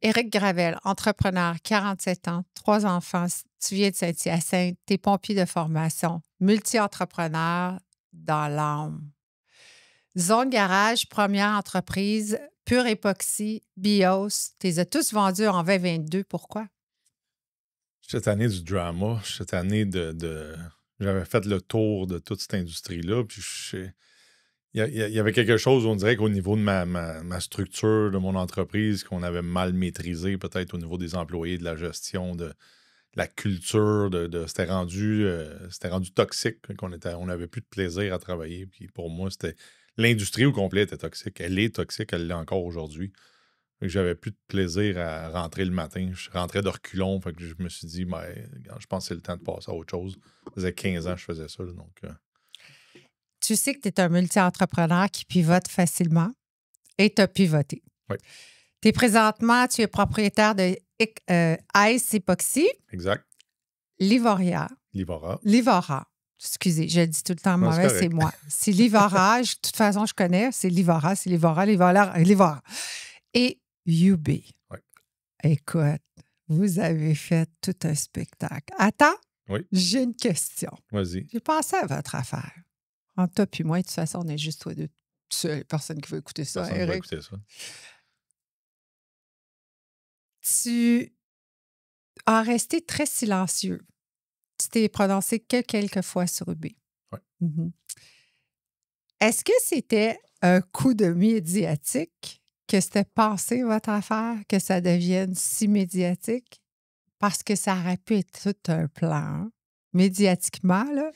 Éric Gravel, entrepreneur, 47 ans, 3 enfants, tu viens de Saint-Hyacinthe, tu es pompier de formation, multi-entrepreneur dans l'âme. Zone Garage, première entreprise, Pure Époxy, Bios, tu les as tous vendus en 2022. Pourquoi? Cette année du drama, cette année j'avais fait le tour de toute cette industrie-là, puis il y avait quelque chose, on dirait qu'au niveau de ma structure, de mon entreprise, qu'on avait mal maîtrisé, peut-être au niveau des employés, de la gestion, de la culture, c'était rendu toxique, on n'avait plus de plaisir à travailler. Puis pour moi, l'industrie au complet était toxique. Elle est toxique, elle l'est encore aujourd'hui. Fait que j'avais plus de plaisir à rentrer le matin. Je rentrais de reculons. Fait que je me suis dit, je pense que c'est le temps de passer à autre chose. Ça faisait 15 ans que je faisais ça. Là, donc, Tu sais que tu es un multi-entrepreneur qui pivote facilement et tu as pivoté. Oui. Tu es propriétaire de Ice Epoxy. Exact. Livora. Excusez, je le dis tout le temps mauvais, c'est moi. C'est Livora. De toute façon, je connais. C'est Livora. Et UB. Oui. Écoute, vous avez fait tout un spectacle. Attends, oui. J'ai une question. Vas-y. J'ai pensé à votre affaire. Entre toi puis moi, de toute façon, on est juste toi deux. Personne qui veut écouter ça, Personne Éric. va écouter ça. Tu as resté très silencieux. Tu t'es prononcé que quelques fois sur UB. Oui. Mm-hmm. Est-ce que c'était un coup de médiatique que c'était passé, votre affaire, que ça devienne si médiatique? Parce que ça aurait pu être tout un plan. Médiatiquement, là,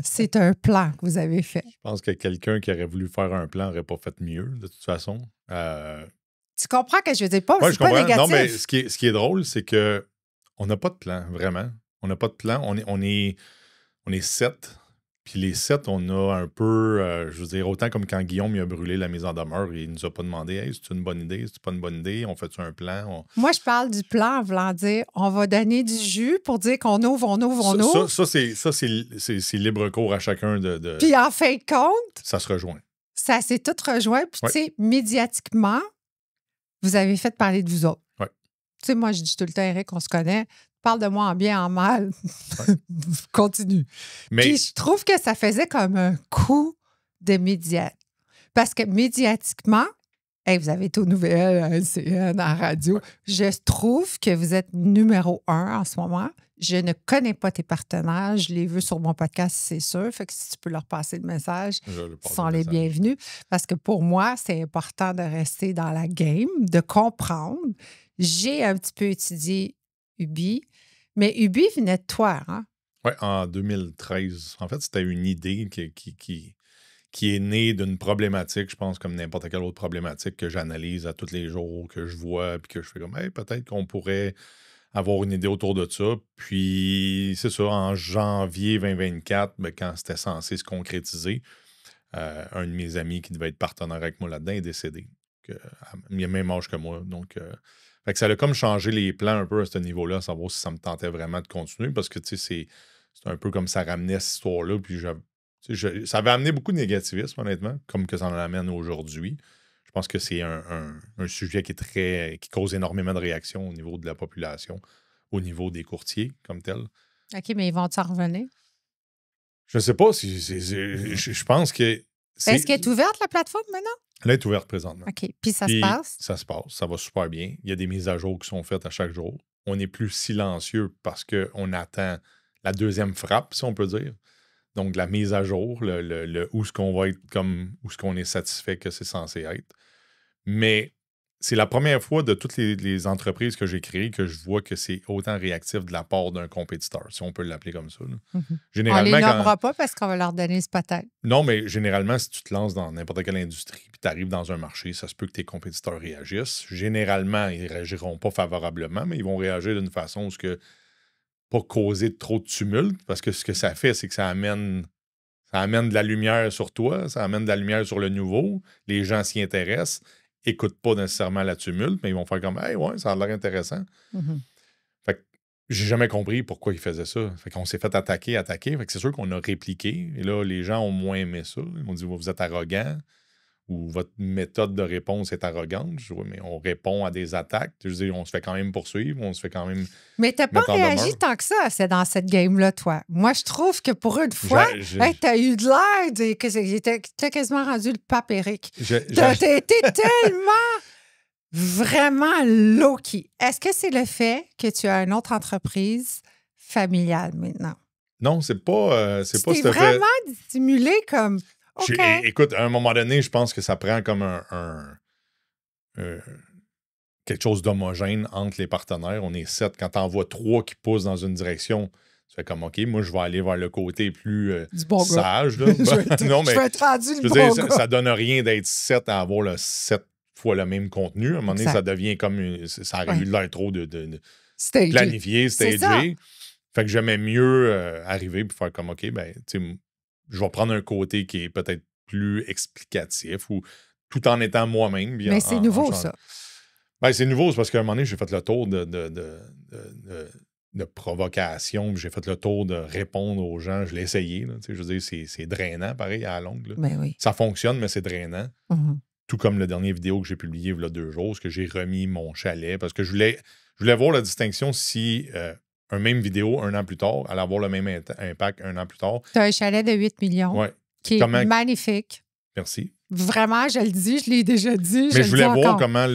c'est un plan que vous avez fait. Je pense que quelqu'un qui aurait voulu faire un plan n'aurait pas fait mieux, de toute façon. Tu comprends que je veux dire pas? Ouais, c'est pas négatif. Non, mais ce qui est drôle, c'est que on n'a pas de plan, vraiment. On n'a pas de plan. On est 7. Puis les 7, on a un peu, je veux dire, autant comme quand Guillaume il a brûlé la mise en demeure, il nous a pas demandé, hey, c'est une bonne idée, c'est pas une bonne idée, on fait-tu un plan? Moi, je parle du plan en voulant dire, on va donner du jus pour dire qu'on ouvre. Ça, c'est libre cours à chacun de... Puis en fin de compte... Ça se rejoint. Ça s'est tout rejoint. Puis, ouais. Tu sais, médiatiquement, vous avez fait parler de vous autres. Oui. Tu sais, moi, je dis tout le temps, Éric, on se connaît. Parle de moi en bien, en mal. Ouais. Continue. Mais... Puis je trouve que ça faisait comme un coup de médiat. Parce que médiatiquement, hey, vous avez été aux nouvelles, à LCN, à la radio. Ouais. Je trouve que vous êtes numéro 1 en ce moment. Je ne connais pas tes partenaires. Je les veux sur mon podcast, c'est sûr. Fait que si tu peux leur passer le message, ils sont les bienvenus. Parce que pour moi, c'est important de rester dans la game, de comprendre. J'ai un petit peu étudié Ubi, mais Ubi venait de toi, hein? Oui, en 2013. En fait, c'était une idée qui est née d'une problématique, je pense, comme n'importe quelle autre problématique que j'analyse à tous les jours, que je vois, puis que je fais comme, hey, peut-être qu'on pourrait avoir une idée autour de ça. Puis, c'est ça, en janvier 2024, quand c'était censé se concrétiser, un de mes amis qui devait être partenaire avec moi là-dedans est décédé. Il a le même âge que moi, donc... Fait que ça a comme changé les plans un peu à ce niveau-là, à savoir si ça me tentait vraiment de continuer, parce que, tu sais, c'est un peu comme ça ramenait cette histoire-là, puis ça avait amené beaucoup de négativisme, honnêtement, comme que ça en amène aujourd'hui. Je pense que c'est un sujet qui cause énormément de réactions au niveau de la population, au niveau des courtiers, comme tel. OK, mais ils vont-ils en revenir? Je ne sais pas si... Je pense que... Est-ce qu'elle est ouverte, la plateforme, maintenant? Elle est ouverte présentement. OK. Puis ça se passe? Ça se passe. Ça va super bien. Il y a des mises à jour qui sont faites à chaque jour. On est plus silencieux parce qu'on attend la deuxième frappe, si on peut dire. Donc, la mise à jour, où est-ce qu'on va être comme, où est-ce qu'on est satisfait que c'est censé être. Mais c'est la première fois de toutes les entreprises que j'ai créées que je vois que c'est autant réactif de la part d'un compétiteur, si on peut l'appeler comme ça. Mm-hmm. Généralement, on les nommera pas parce qu'on va leur donner ce peut-être. Non, mais généralement, si tu te lances dans n'importe quelle industrie puis tu arrives dans un marché, ça se peut que tes compétiteurs réagissent. Généralement, ils ne réagiront pas favorablement, mais ils vont réagir d'une façon où ce que pas causer trop de tumulte, parce que ce que ça fait, c'est que ça amène de la lumière sur toi, ça amène de la lumière sur le nouveau, les gens s'y intéressent, n'écoutent pas nécessairement la tumulte, mais ils vont faire comme « Hey, ouais, ça a l'air intéressant. Mm-hmm. » Fait que j'ai jamais compris pourquoi ils faisaient ça. Fait qu'on s'est fait attaquer. Fait que c'est sûr qu'on a répliqué. Et là, les gens ont moins aimé ça. Ils m'ont dit « Vous êtes arrogant. » ou votre méthode de réponse est arrogante. Je dis, oui, mais on répond à des attaques. Je dis, on se fait quand même poursuivre, on se fait quand même. Mais tu n'as pas réagi tant que ça c'est dans cette game-là, toi. Moi, je trouve que pour une fois, tu as eu de l'air que tu as quasiment rendu le pape Éric. Tu as été tellement vraiment low-key. Est-ce que c'est le fait que tu as une autre entreprise familiale maintenant? Non, c'est pas c'est pas vraiment dissimulé comme... Okay. Écoute, à un moment donné, je pense que ça prend comme quelque chose d'homogène entre les partenaires. On est 7. Quand tu en vois 3 qui poussent dans une direction, tu fais comme, OK, moi, je vais aller vers le côté plus sage. Là. Non, mais, je vais être rendu le bon gars. Ça donne rien d'être 7 à avoir le 7 fois le même contenu. À un moment donné, ça devient comme... ça aurait eu l'air trop de planifié, stagé. Fait que j'aimais mieux arriver et faire comme, OK, ben, tu sais, je vais prendre un côté qui est peut-être plus explicatif ou tout en étant moi-même. Mais c'est nouveau, ça. Ben, c'est nouveau, c'est parce qu'à un moment donné, j'ai fait le tour de provocation, j'ai fait le tour de répondre aux gens. Je l'ai essayé. Là, je veux dire, c'est drainant, pareil, à la longue. Là. Ben oui. Ça fonctionne, mais c'est drainant. Mm-hmm. Tout comme le dernier vidéo que j'ai publié il y a 2 jours, parce que j'ai remis mon chalet, parce que je voulais voir la distinction si... un même vidéo 1 an plus tard, allait avoir le même impact 1 an plus tard. Tu as un chalet de 8 millions qui est magnifique. Merci. Vraiment, je le dis, je l'ai déjà dit. Mais je voulais voir comment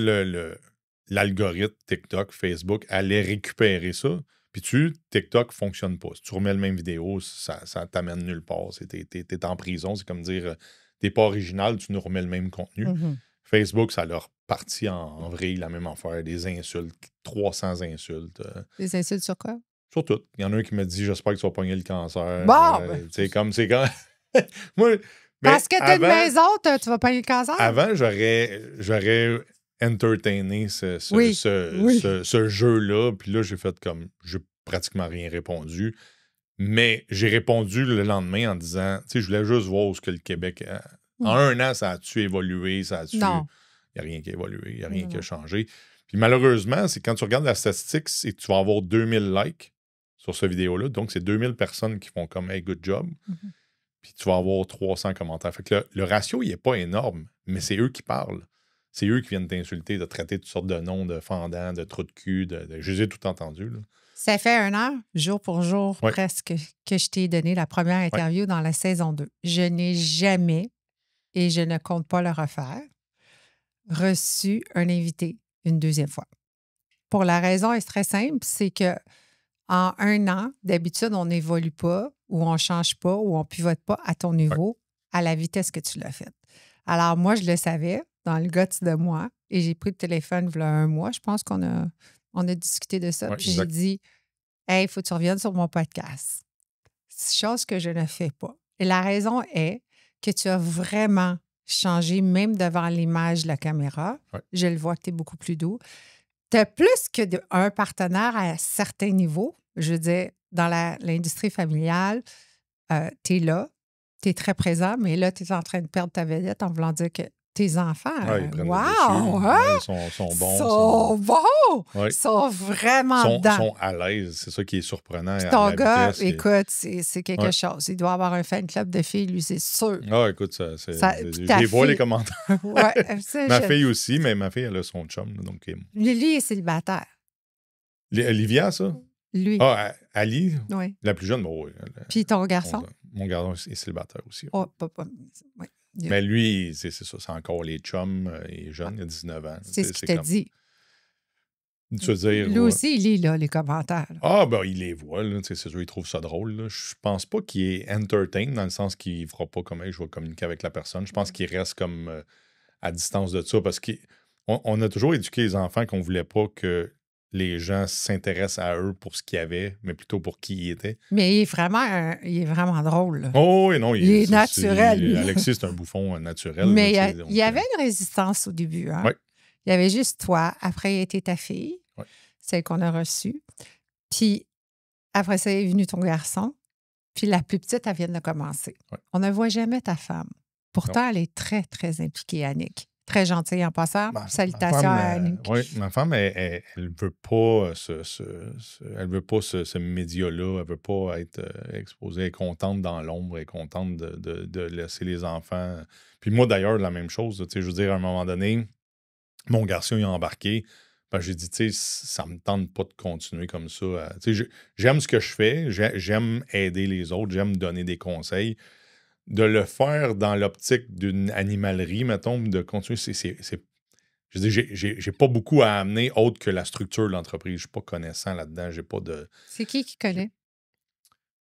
l'algorithme TikTok, Facebook allait récupérer ça. Puis TikTok ne fonctionne pas. Si tu remets la même vidéo, ça t'amène nulle part. T'es en prison. C'est comme dire, t'es pas original, tu nous remets le même contenu. Mm-hmm. Facebook, ça leur partit en vrille, la même affaire. Des insultes, 300 insultes. Des insultes sur quoi? Sur tout. Il y en a un qui me dit « J'espère que tu vas pogner le cancer. » Bon! C'est comme... Moi, parce que t'as une maison, tu vas pogner le cancer? Avant, j'aurais entertainé ce jeu-là. Puis là, j'ai fait comme... J'ai pratiquement rien répondu. Mais j'ai répondu le lendemain en disant... Tu sais, je voulais juste voir où ce que le Québec... En 1 an, ça a-tu évolué? Non. Il n'y a rien qui a évolué. Il n'y a rien qui a changé. Puis malheureusement, c'est quand tu regardes la statistique, c'est que tu vas avoir 2000 likes sur cette vidéo-là. Donc, c'est 2000 personnes qui font comme « Hey, good job ». Mm-hmm. Puis tu vas avoir 300 commentaires. Fait que le ratio, il n'est pas énorme, mais c'est eux qui parlent. C'est eux qui viennent t'insulter, de traiter toutes sortes de noms, de fendants, de trous de cul. Je les ai tout entendus. Là. Ça fait 1 an, jour pour jour, presque, que je t'ai donné la première interview dans la saison 2. Je n'ai jamais, et je ne compte pas le refaire, reçu un invité une 2e fois. Pour la raison est très simple, c'est que en 1 an, d'habitude, on n'évolue pas ou on ne change pas ou on ne pivote pas à ton niveau à la vitesse que tu l'as faite. Alors, moi, je le savais dans le guts de moi et j'ai pris le téléphone il y a 1 mois. Je pense qu'on a discuté de ça. Puis j'ai dit « Hey, il faut que tu reviennes sur mon podcast. » Chose que je ne fais pas. Et la raison est que tu as vraiment changé, même devant l'image de la caméra. Ouais. Je le vois que tu es beaucoup plus doux. Tu as plus qu'un partenaire à certains niveaux. Je veux dire, dans l'industrie familiale, tu es là, tu es très présent, mais là, tu es en train de perdre ta vedette en voulant dire que tes enfants, wow! Hein? Sont bons. Sont bons! Ils sont vraiment dedans. Sont à l'aise. C'est ça qui est surprenant. Puis ton gars, écoute, c'est quelque chose. Il doit avoir un fan club de filles, lui, c'est sûr. Ah, écoute, je les vois les commentaires. Ma fille aussi, mais ma fille, elle a son chum. Donc... Lui est célibataire. Olivia, ça? Lui. Ah, Ali? Oui. La plus jeune, bon, oui. Puis ton garçon? Mon garçon est célibataire aussi. Oh, oui. Mais lui, c'est ça, c'est encore les chums. Il est jeune, il a 19 ans. C'est ce qu'il t'a dit. Tu veux dire, lui aussi, il lit là, les commentaires. Là. Ah, ben, il les voit. Là, c'est sûr, il trouve ça drôle. Là. Je pense pas qu'il est entertain dans le sens qu'il ne fera pas comme je vais communiquer avec la personne. Je pense qu'il reste comme à distance de ça parce qu'on a toujours éduqué les enfants qu'on ne voulait pas que les gens s'intéressent à eux pour ce qu'ils avaient, mais plutôt pour qui ils étaient. Mais il est vraiment drôle. Là. Oh oui, non. Il est naturel. Alexis, c'est un bouffon naturel. Mais il y avait une résistance au début. Hein? Oui. Il y avait juste toi. Après, il était ta fille, celle qu'on a reçue. Puis après ça, est venu ton garçon. Puis la plus petite, elle vient de commencer. Ouais. On ne voit jamais ta femme. Pourtant, elle est très, très impliquée, Annick. Très gentille en passant. Salutations à Annick. Oui, ma femme, elle veut pas elle veut pas ce média-là. Elle veut pas être exposée. Elle est contente dans l'ombre. Elle est contente de laisser les enfants. Puis moi, d'ailleurs, la même chose. Je veux dire, à un moment donné, mon garçon, il a embarqué. Ben, j'ai dit, tu sais, ça me tente pas de continuer comme ça. J'aime ce que je fais. J'aime aider les autres. J'aime donner des conseils. De le faire dans l'optique d'une animalerie, mettons, de continuer, je veux dire, j'ai pas beaucoup à amener autre que la structure de l'entreprise. Je suis pas connaissant là-dedans. J'ai pas de. C'est qui connaît?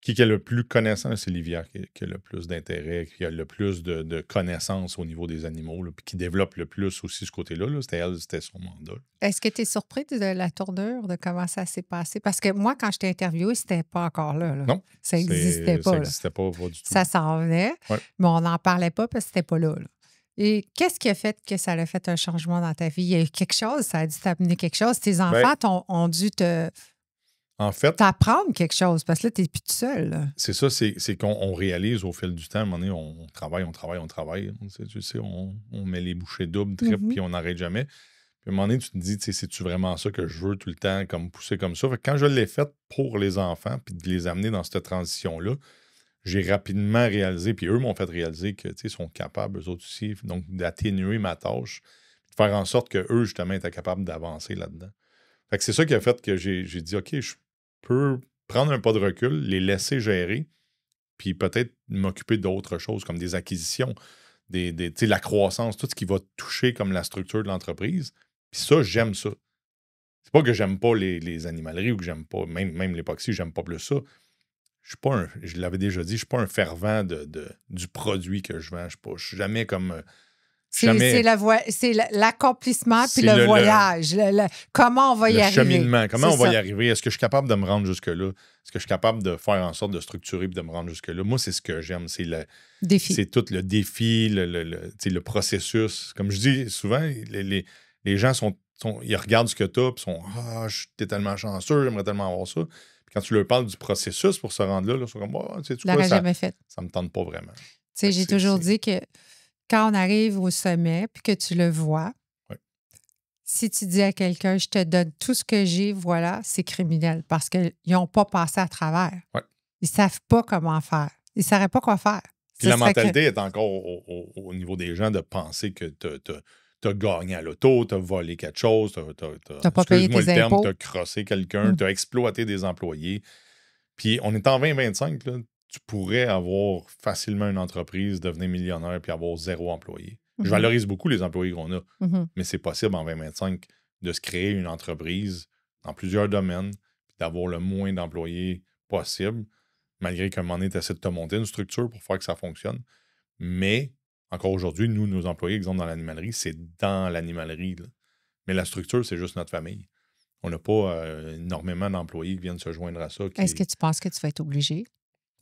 Qui est le plus connaissant, c'est Livia qui a le plus d'intérêt, qui a le plus de connaissances au niveau des animaux, là, puis qui développe le plus aussi ce côté-là. Là. C'était son mandat. Est-ce que tu es surpris de la tournure, de comment ça s'est passé? Parce que moi, quand je t'ai interviewé, c'était pas encore là. Non. Ça n'existait pas. Ça n'existait pas du tout. Ça s'en venait, mais on n'en parlait pas parce que c'était pas là. Et qu'est-ce qui a fait que ça a fait un changement dans ta vie? Il y a eu quelque chose, ça a dû t'amener quelque chose. Tes enfants ont dû t'apprendre quelque chose, parce que là, tu n'es plus tout seul. Là. C'est ça, c'est qu'on réalise au fil du temps, à un moment donné, on travaille. Tu sais, on met les bouchées doubles, puis on n'arrête jamais. Puis à un moment donné, tu te dis, c'est-tu vraiment ça que je veux tout le temps, comme pousser comme ça? Fait que quand je l'ai fait pour les enfants, puis de les amener dans cette transition-là, j'ai rapidement réalisé, puis eux m'ont fait réaliser que, ils sont capables, eux autres aussi, donc d'atténuer ma tâche, de faire en sorte qu'eux, justement, étaient capables d'avancer là-dedans. Fait que c'est ça qui a fait que j'ai dit, OK, je peux prendre un pas de recul, les laisser gérer, puis peut-être m'occuper d'autres choses, comme des acquisitions, la croissance, tout ce qui va toucher comme la structure de l'entreprise. Puis ça, j'aime ça. C'est pas que j'aime pas les animaleries ou que j'aime pas, même l'époxy, j'aime pas plus ça. Je l'avais déjà dit, je suis pas un fervent du produit que je vends. Je suis jamais comme... C'est l'accomplissement puis le voyage. Comment on va y arriver. Le cheminement. Comment on va y arriver? Est-ce que je suis capable de me rendre jusque-là? Est-ce que je suis capable de faire en sorte de structurer et de me rendre jusque-là? Moi, c'est ce que j'aime. C'est tout le défi, le processus. Comme je dis souvent, les gens ils regardent ce que tu as et sont « Ah, t'es tellement chanceux, j'aimerais tellement avoir ça. » Puis quand tu leur parles du processus pour se rendre là, ils sont comme « Oh, tu sais quoi, jamais fait. Ça me tente pas vraiment. » J'ai toujours dit que quand on arrive au sommet puis que tu le vois, si tu dis à quelqu'un, je te donne tout ce que j'ai, voilà, c'est criminel parce qu'ils n'ont pas passé à travers. Ouais. Ils ne savent pas comment faire. Ils ne sauraient pas quoi faire. Puis la mentalité est encore au niveau des gens de penser que tu as gagné à l'auto, tu as volé quelque chose, tu n'as pas payé tes impôts. Tu as crossé quelqu'un, tu as exploité des employés. Puis on est en 2025, là. Tu pourrais avoir facilement une entreprise, devenir millionnaire puis avoir 0 employé. Je valorise beaucoup les employés qu'on a, mais c'est possible en 2025 de se créer une entreprise dans plusieurs domaines puis d'avoir le moins d'employés possible, malgré qu'à un moment donné, tu essaies de te monter une structure pour faire que ça fonctionne. Mais encore aujourd'hui, nous, nos employés, exemple dans l'animalerie, c'est dans l'animalerie. Là. Mais la structure, c'est juste notre famille. On n'a pas énormément d'employés qui viennent se joindre à ça. Est-ce que tu penses que tu vas être obligé?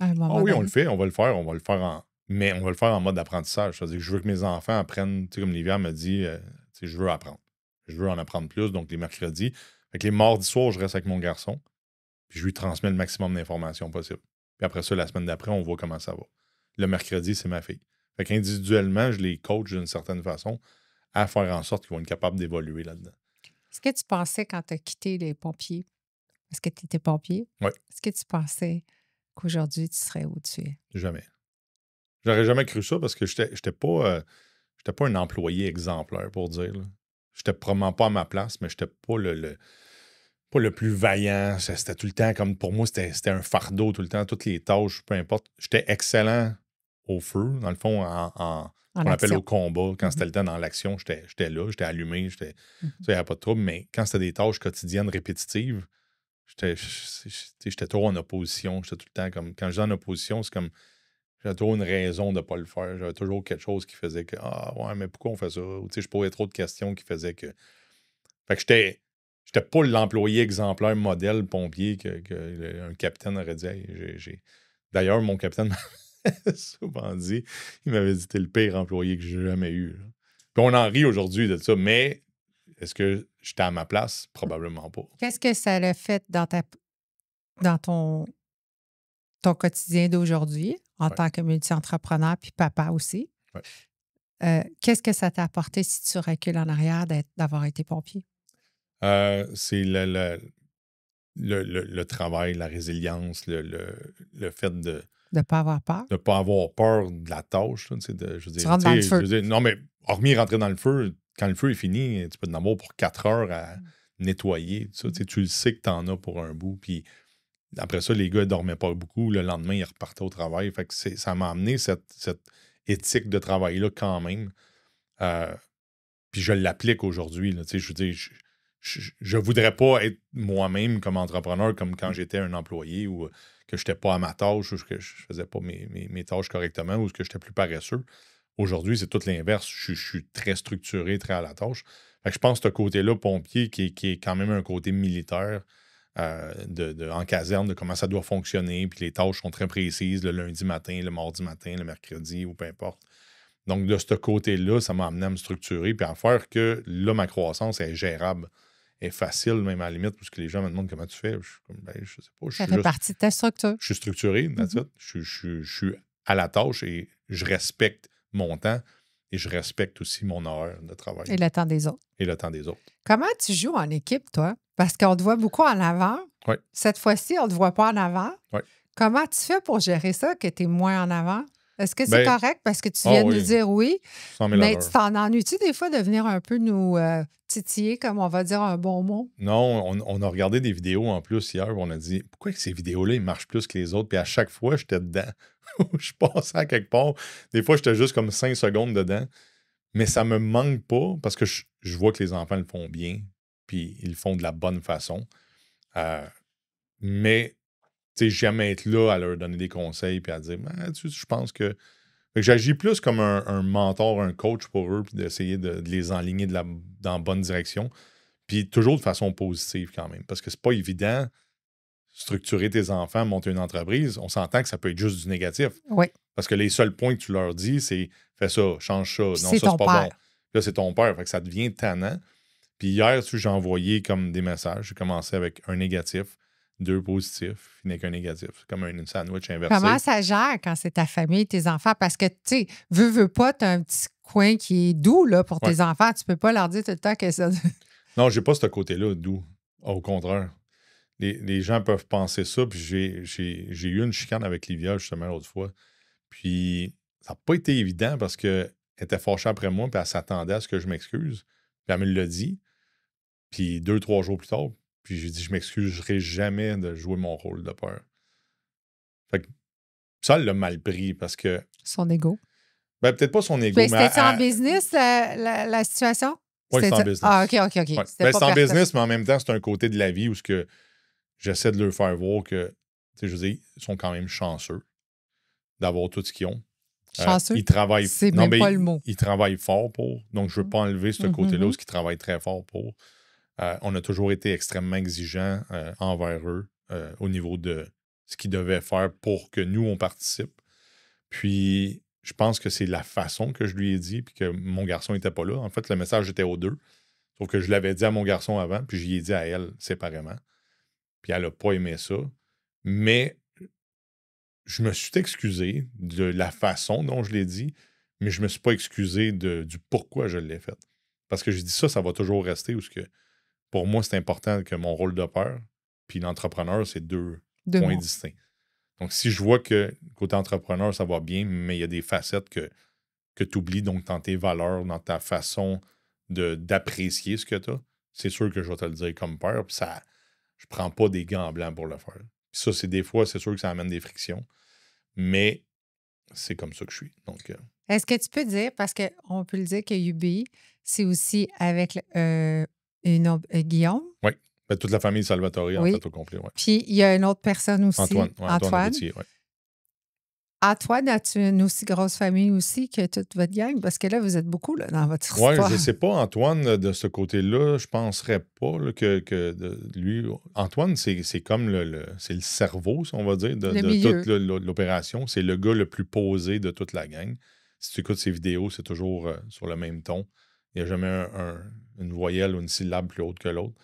Oui, on le fait, on va le faire mais on va le faire en mode apprentissage. C'est-à-dire que je veux que mes enfants apprennent, comme Livia me dit, je veux apprendre. Je veux en apprendre plus, donc les mercredis. Fait que les mardis soirs, je reste avec mon garçon, puis je lui transmets le maximum d'informations possible. Puis après ça, la semaine d'après, on voit comment ça va. Le mercredi, c'est ma fille. Fait qu'individuellement, je les coach d'une certaine façon à faire en sorte qu'ils vont être capables d'évoluer là-dedans. Est-ce que tu pensais quand tu as quitté les pompiers, est-ce que tu étais pompier? Oui. Est-ce que tu pensais qu'aujourd'hui, tu serais où tu es? Jamais. J'aurais jamais cru ça parce que j'étais pas un employé exemplaire, pour dire. J'étais probablement pas à ma place, mais j'étais pas pas le plus vaillant. C'était tout le temps comme pour moi, c'était un fardeau tout le temps. Toutes les tâches, peu importe. J'étais excellent au feu, dans le fond, on appelle au combat. Quand c'était le temps dans l'action, j'étais là, j'étais allumé, il n'y avait pas de trouble. Mais quand c'était des tâches quotidiennes répétitives, j'étais trop en opposition. J'étais tout le temps comme. Quand je dis en opposition, c'est comme. J'avais toujours une raison de ne pas le faire. J'avais toujours quelque chose qui faisait que ah ouais, mais pourquoi on fait ça? Ou je posais trop de questions qui faisaient que. Fait que j'étais pas l'employé exemplaire modèle pompier qu'un capitaine aurait dit. Hey, D'ailleurs, mon capitaine m'avait souvent dit, il m'avait dit t'es le pire employé que j'ai jamais eu. Là. Puis on en rit aujourd'hui de ça, mais est-ce que j'étais à ma place? Probablement pas. Qu'est-ce que ça a fait dans ton quotidien d'aujourd'hui en tant que multi-entrepreneur puis papa aussi? qu'est-ce que ça t'a apporté si tu recules en arrière d'avoir été pompier? C'est le travail, la résilience, le fait de De ne pas avoir peur? ne pas avoir peur de la tâche. Là, je veux Tu dire, rentres dans le feu. non, mais hormis rentrer dans le feu, quand le feu est fini, tu peux en avoir pour 4 heures à nettoyer. Tout ça, tu le sais que tu en as pour un bout. Puis après ça, les gars ne dormaient pas beaucoup. Le lendemain, ils repartaient au travail. Fait que ça m'a amené cette éthique de travail-là quand même. Puis je l'applique aujourd'hui. Là, je veux dire, je voudrais pas être moi-même comme entrepreneur comme quand j'étais un employé ou que je n'étais pas à ma tâche ou que je faisais pas mes tâches correctement ou que j'étais plus paresseux. Aujourd'hui, c'est tout l'inverse. Je suis très structuré, très à la tâche. Fait que je pense que ce côté-là, pompier, qui est quand même un côté militaire, en caserne, de comment ça doit fonctionner, puis les tâches sont très précises le lundi matin, le mardi matin, le mercredi ou peu importe. Donc, de ce côté-là, ça m'a amené à me structurer puis à faire que là, ma croissance est gérable, est facile, même à la limite, parce que les gens me demandent comment tu fais. Je suis comme, ben, je sais pas. Ça fait partie de ta structure. Je suis structuré, that's it. Je suis à la tâche et je respecte mon temps et je respecte aussi mon horaire de travail. Et le temps des autres. Et le temps des autres. Comment tu joues en équipe, toi? Parce qu'on te voit beaucoup en avant. Oui. Cette fois-ci, on ne te voit pas en avant. Oui. Comment tu fais pour gérer ça, que tu es moins en avant? Est-ce que c'est correct? Parce que tu viens de nous dire oui. 100 000 mais tu t'en ennuies-tu des fois de venir un peu nous titiller, comme on va dire un bon mot? Non, on a regardé des vidéos en plus hier où on a dit pourquoi ces vidéos-là, ils marchent plus que les autres? Puis à chaque fois, j'étais dedans. Je passais à quelque part. Des fois, j'étais juste comme 5 secondes dedans. Mais ça me manque pas parce que je vois que les enfants le font bien. Puis ils le font de la bonne façon. Mais tu sais, jamais être là à leur donner des conseils puis à dire je pense que. Fait que j'agis plus comme un mentor, un coach pour eux, puis d'essayer de les enligner dans la bonne direction. Puis toujours de façon positive quand même. Parce que c'est pas évident structurer tes enfants, monter une entreprise. On s'entend que ça peut être juste du négatif. Oui. Parce que les seuls points que tu leur dis, c'est fais ça, change ça. Non, ça, c'est pas bon. Là, c'est ton père. Fait que ça devient tannant. Puis hier, j'ai envoyé comme des messages. J'ai commencé avec un négatif, 2 positifs, fini avec un négatif. C'est comme un sandwich inversé. Comment ça gère quand c'est ta famille, tes enfants? Parce que, tu sais, veux pas, tu as un petit coin qui est doux là, pour tes enfants. Tu peux pas leur dire tout le temps que ça... Non, j'ai pas ce côté-là doux. Au contraire. Les gens peuvent penser ça. Puis j'ai eu une chicane avec Livia, justement, l'autre fois. Puis ça n'a pas été évident parce qu'elle était fâchée après moi, puis elle s'attendait à ce que je m'excuse. Puis elle me l'a dit. Puis 2-3 jours plus tard, puis j'ai dit, je m'excuserai jamais de jouer mon rôle de père. Fait que ça, elle l'a mal pris parce que... Son ego. Ben, peut-être pas son ego, mais c'était en business, la situation? Oui, c'est en business. Ah, OK. Ouais. C'est en business, mais en même temps, c'est un côté de la vie où j'essaie de leur faire voir que, tu sais, je veux dire, ils sont quand même chanceux d'avoir tout ce qu'ils ont. Chanceux? Ils travaillent... C'est même pas le mot. Ils travaillent fort pour. Donc, je ne veux pas enlever ce côté-là où ils travaillent très fort pour. On a toujours été extrêmement exigeants envers eux au niveau de ce qu'ils devaient faire pour que nous, on participe. Puis, je pense que c'est la façon que je lui ai dit, puis que mon garçon n'était pas là. En fait, le message était aux deux. Sauf que je l'avais dit à mon garçon avant, puis je lui ai dit à elle séparément. Puis elle n'a pas aimé ça. Mais je me suis excusé de la façon dont je l'ai dit, mais je ne me suis pas excusé du pourquoi je l'ai fait. Parce que j'ai dit ça va toujours rester. Parce que pour moi, c'est important que mon rôle de père puis l'entrepreneur, c'est deux points distincts. Donc, si je vois que côté entrepreneur, ça va bien, mais il y a des facettes que tu oublies, donc dans tes valeurs, dans ta façon d'apprécier ce que tu as, c'est sûr que je vais te le dire comme père. Puis ça, je prends pas des gants blancs pour le faire. Puis ça, c'est des fois, c'est sûr que ça amène des frictions, mais c'est comme ça que je suis. Donc, est-ce que tu peux dire, parce qu'on peut le dire que UBI, c'est aussi avec Guillaume? Oui. Ben, toute la famille Salvatore, en fait, au complet. Ouais. Puis, il y a une autre personne aussi. Antoine Routier, oui. Antoine, as-tu une aussi grosse famille aussi que toute votre gang? Parce que là, vous êtes beaucoup là, dans votre histoire. Oui, je ne sais pas, Antoine, de ce côté-là, je ne penserais pas là, que lui... Antoine, c'est comme c'est le cerveau, si on va dire, de toute l'opération. C'est le gars le plus posé de toute la gang. Si tu écoutes ses vidéos, c'est toujours sur le même ton. Il n'y a jamais une voyelle ou une syllabe plus haute que l'autre.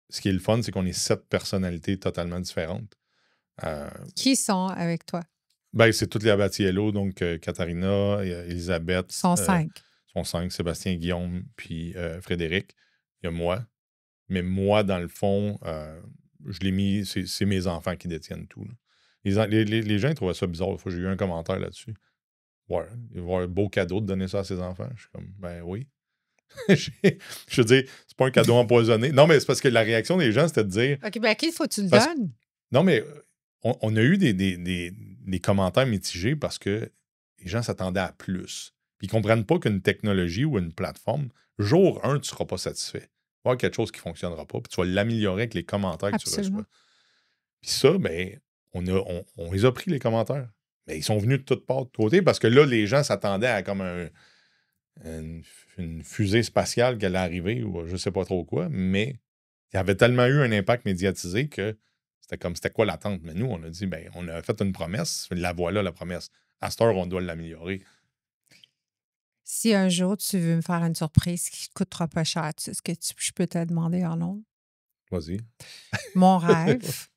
Ce qui est le fun, c'est qu'on est 7 personnalités totalement différentes. Qui sont avec toi? Ben, c'est toutes les Abatiello, donc Katharina, Elisabeth. Ils sont 5. Ils sont 5, Sébastien, Guillaume, puis Frédéric. Il y a moi. Mais moi, dans le fond, je l'ai mis, c'est mes enfants qui détiennent tout. Les gens ils trouvaient ça bizarre. J'ai eu un commentaire là-dessus. Ouais, il va y avoir un beau cadeau de donner ça à ses enfants. Je suis comme, ben oui. Je veux dire, c'est pas un cadeau empoisonné. Non, mais c'est parce que la réaction des gens, c'était de dire. OK, ben à qui faut que tu le donnes? Non, mais on a eu des commentaires mitigés parce que les gens s'attendaient à plus. Puis ils ne comprennent pas qu'une technologie ou une plateforme, jour 1, tu ne seras pas satisfait. Il va y avoir quelque chose qui ne fonctionnera pas, puis tu vas l'améliorer avec les commentaires que tu reçois. Puis ça, ben, on les a pris, les commentaires. Mais ils sont venus de toutes parts, de côté, parce que là, les gens s'attendaient à comme une fusée spatiale qui allait arriver, ou je ne sais pas trop quoi, mais il y avait tellement eu un impact médiatisé que c'était quoi l'attente? Mais nous, on a dit, ben, on a fait une promesse, la voilà, la promesse. À cette heure, on doit l'améliorer. Si un jour, tu veux me faire une surprise qui ne coûtera pas cher, tu sais ce que je peux te demander en long? Vas-y. Mon rêve,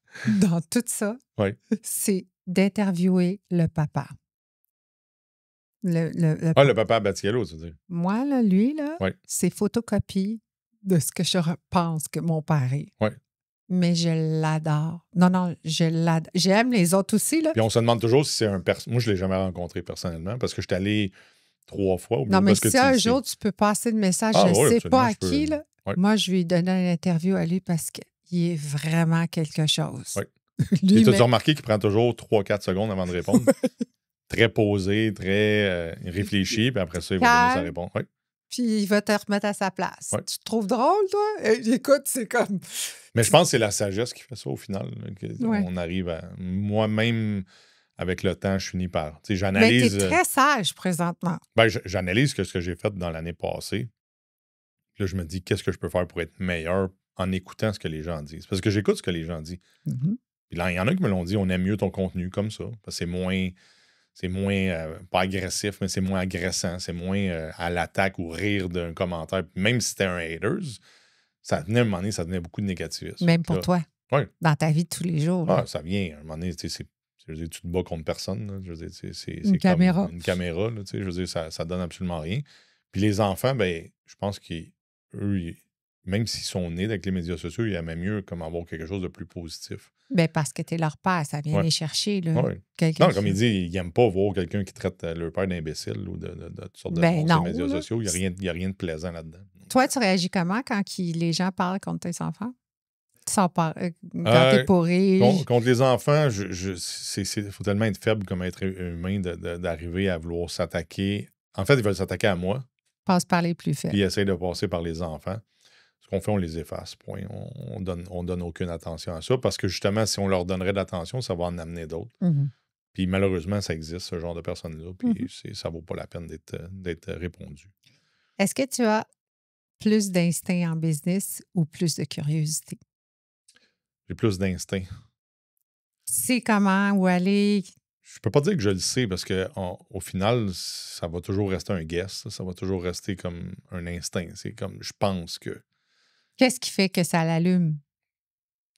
dans tout ça, c'est d'interviewer le papa. Le papa Abatiello, tu veux dire? Moi, là, lui, là, c'est photocopie de ce que je pense que mon père est. Oui. Mais je l'adore. Non, je l'adore. J'aime les autres aussi, là. Puis on se demande toujours si c'est un... Moi, je ne l'ai jamais rencontré personnellement parce que je suis allé 3 fois. Non, mais si un jour, tu peux passer le message, je ne sais pas à qui, là. Ouais. Moi, je vais lui donner une interview à lui parce qu'il est vraiment quelque chose. Oui. Et tu as remarqué qu'il prend toujours 3-4 secondes avant de répondre? Très posé, très réfléchi, puis après ça, il va donner sa réponse. Oui. Puis il va te remettre à sa place. Ouais. Tu te trouves drôle, toi? Écoute, c'est comme... Mais je pense que c'est la sagesse qui fait ça au final. On arrive à... Moi-même, avec le temps, je finis par... J'analyse... Mais tu es très sage présentement. Ben, j'analyse ce que j'ai fait dans l'année passée. Là, je me dis, qu'est-ce que je peux faire pour être meilleur en écoutant ce que les gens disent? Parce que j'écoute ce que les gens disent. Mm-hmm. Puis là, il y en a qui me l'ont dit, on aime mieux ton contenu comme ça. Parce que c'est moins pas agressif, mais c'est moins agressant. C'est moins à l'attaque ou rire d'un commentaire. Même si c'était un haters, ça venait à un moment donné, ça venait beaucoup de négativisme. Même pour toi. Oui. Dans ta vie de tous les jours. Ah, ça vient. À un moment donné, tu te bats contre personne. Là. Je veux dire, c'est une caméra. Comme une caméra. Là, je veux dire, ça donne absolument rien. Puis les enfants, ben, je pense qu'eux, même s'ils sont nés avec les médias sociaux, ils aimaient mieux comme avoir quelque chose de plus positif. Bien, parce que tu es leur père, ça vient les chercher. Là, non, comme il dit, ils n'aiment pas voir quelqu'un qui traite leur père d'imbécile ou de toutes sortes de choses sur les médias sociaux. Il n'y a rien de plaisant là-dedans. Toi, tu réagis comment quand les gens parlent contre tes enfants? Quand t'es pourri? Contre les enfants, il faut tellement être faible comme être humain d'arriver à vouloir s'attaquer. En fait, ils veulent s'attaquer à moi. Passe par les plus faibles. Puis ils essayent de passer par les enfants. Ce qu'on fait, on les efface. Point. On donne aucune attention à ça parce que justement, si on leur donnerait de l'attention, ça va en amener d'autres. Mm-hmm. Puis malheureusement, ça existe, ce genre de personnes-là. Puis ça ne vaut pas la peine d'être répondu. Est-ce que tu as plus d'instinct en business ou plus de curiosité? J'ai plus d'instinct. Tu sais comment, où aller? Je peux pas dire que je le sais parce qu'au final, ça va toujours rester un guess. Ça va toujours rester comme un instinct. C'est comme, je pense que... Qu'est-ce qui fait que ça l'allume?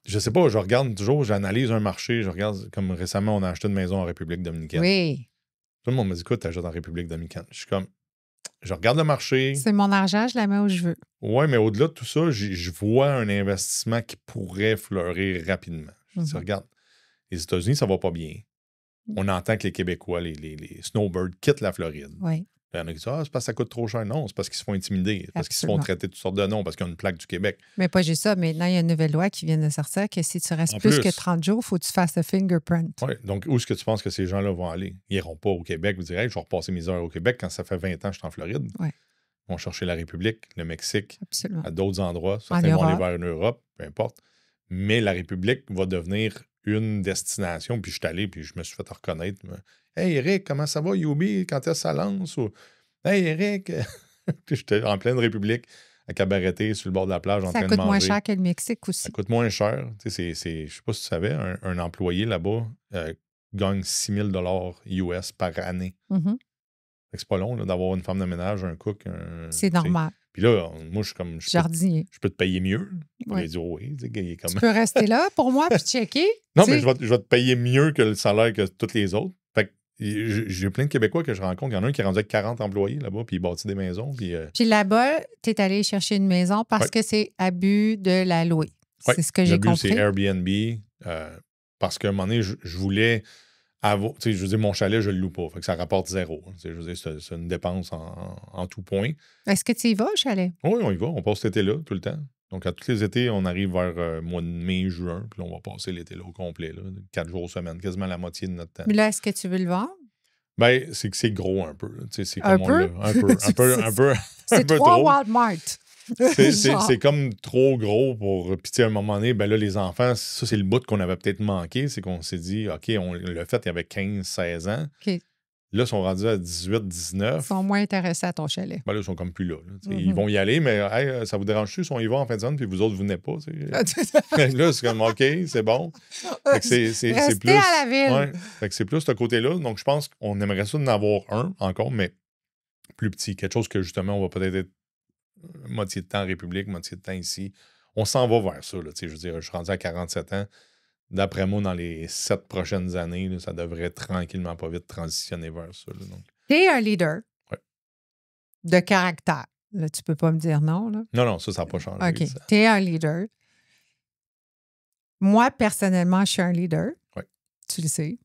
Je sais pas, je regarde toujours, j'analyse un marché, je regarde, comme récemment, on a acheté une maison en République dominicaine. Oui. Tout le monde me dit, écoute, t'achètes en République dominicaine. Je suis comme, je regarde le marché. C'est mon argent, je la mets où je veux. Oui, mais au-delà de tout ça, je vois un investissement qui pourrait fleurir rapidement. Je dis, regarde, les États-Unis, ça va pas bien. On entend que les Québécois, les snowbirds, quittent la Floride. Oui. Il y en a qui disent, c'est parce que ça coûte trop cher. Non, c'est parce qu'ils se font intimider. C'est parce qu'ils se font traiter de toutes sortes de noms, parce qu'ils ont une plaque du Québec. Mais pas juste ça. Maintenant, il y a une nouvelle loi qui vient de sortir que si tu restes plus que 30 jours, il faut que tu fasses le fingerprint. Oui. Donc, où est-ce que tu penses que ces gens-là vont aller? Ils n'iront pas au Québec. Vous direz, je vais repasser mes heures au Québec quand ça fait 20 ans que je suis en Floride. Oui. Ils vont chercher la République, le Mexique, absolument, à d'autres endroits. Certains vont aller vers l'Europe, peu importe. Mais la République va devenir une destination. Puis je suis allé, puis je me suis fait reconnaître. Hey, Eric, comment ça va, Yubi? Quand est-ce que ça lance? Ou hey, Eric! J'étais en pleine République, à cabareter sur le bord de la plage, en train de manger. Ça coûte moins cher que le Mexique aussi. Ça coûte moins cher. Je ne sais pas si tu savais, un employé là-bas gagne 6 000 US par année. Mm-hmm. C'est pas long là, d'avoir une femme de ménage, un cook. C'est normal. Puis là, moi, je suis comme... Jardinier. Je peux te payer mieux. Oui. Il dit, oui, comme... Tu peux rester là pour moi puis checker. Non, mais je vais te payer mieux que le salaire que tous les autres. Fait que j'ai plein de Québécois que je rencontre. Il y en a un qui est rendu avec 40 employés là-bas, puis il bâtit des maisons. Puis là-bas, tu es allé chercher une maison parce que c'est abus de la louer. C'est ce que j'ai compris. C'est Airbnb. Parce qu'à un moment donné, je voulais avoir. Je veux dire, mon chalet, je ne le loue pas. Fait que ça rapporte zéro. Je veux dire, c'est une dépense en tout point. Est-ce que tu y vas au chalet? Oui, on y va. On passe cet été-là tout le temps. Donc, à tous les étés, on arrive vers mois de mai, juin, puis on va passer l'été-là au complet, là, 4 jours semaine, quasiment la moitié de notre temps. Mais là, est-ce que tu veux le vendre? Ben, c'est que c'est gros un peu. C'est un comme peu? Un peu c'est 3 Walmart. C'est comme trop gros pour. Puis, à un moment donné, ben là, les enfants, ça, c'est le bout qu'on avait peut-être manqué. C'est qu'on s'est dit, OK, on l'a fait, il y avait 15, 16 ans. OK. Là, ils sont rendus à 18, 19. Ils sont moins intéressés à ton chalet. Ben là, ils sont comme plus là. Ils vont y aller, mais hey, ça vous dérange-tu si on y va en fin de semaine, puis vous autres, vous venez pas? Là, c'est comme OK, c'est bon. C'est plus. À la ville. Ouais. Fait que c'est plus ce côté-là. Donc, je pense qu'on aimerait ça d'en avoir un encore, mais plus petit. Quelque chose que justement, on va peut-être être moitié de temps en République, moitié de temps ici. On s'en va vers ça. Là, je veux dire, je suis rendu à 47 ans. D'après moi, dans les 7 prochaines années, là, ça devrait tranquillement pas vite transitionner vers ça. Tu es un leader ouais. de caractère. Là, tu peux pas me dire non. Là. Non, ça n'a pas changé. OK. Tu es un leader. Moi, personnellement, je suis un leader. Ouais. Tu le sais.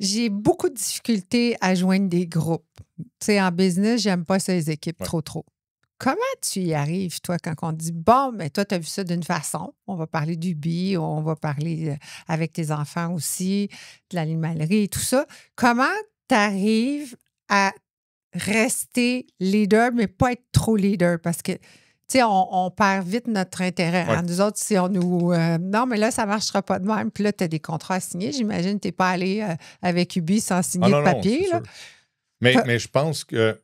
J'ai beaucoup de difficultés à joindre des groupes. Tu sais, en business, j'aime pas ces équipes trop. Comment tu y arrives, toi, quand on te dit, bon, mais toi, tu as vu ça d'une façon, on va parler du bi, on va parler avec tes enfants aussi, de l'animalerie et tout ça. Comment tu arrives à rester leader, mais pas être trop leader? Parce que, tu sais, on perd vite notre intérêt. Ouais. Hein? Nous autres, si on nous... non, mais là, ça ne marchera pas de même. Puis là, tu as des contrats à signer. J'imagine que tu n'es pas allé avec Ubi sans signer de papier. Non, là. Mais je pense que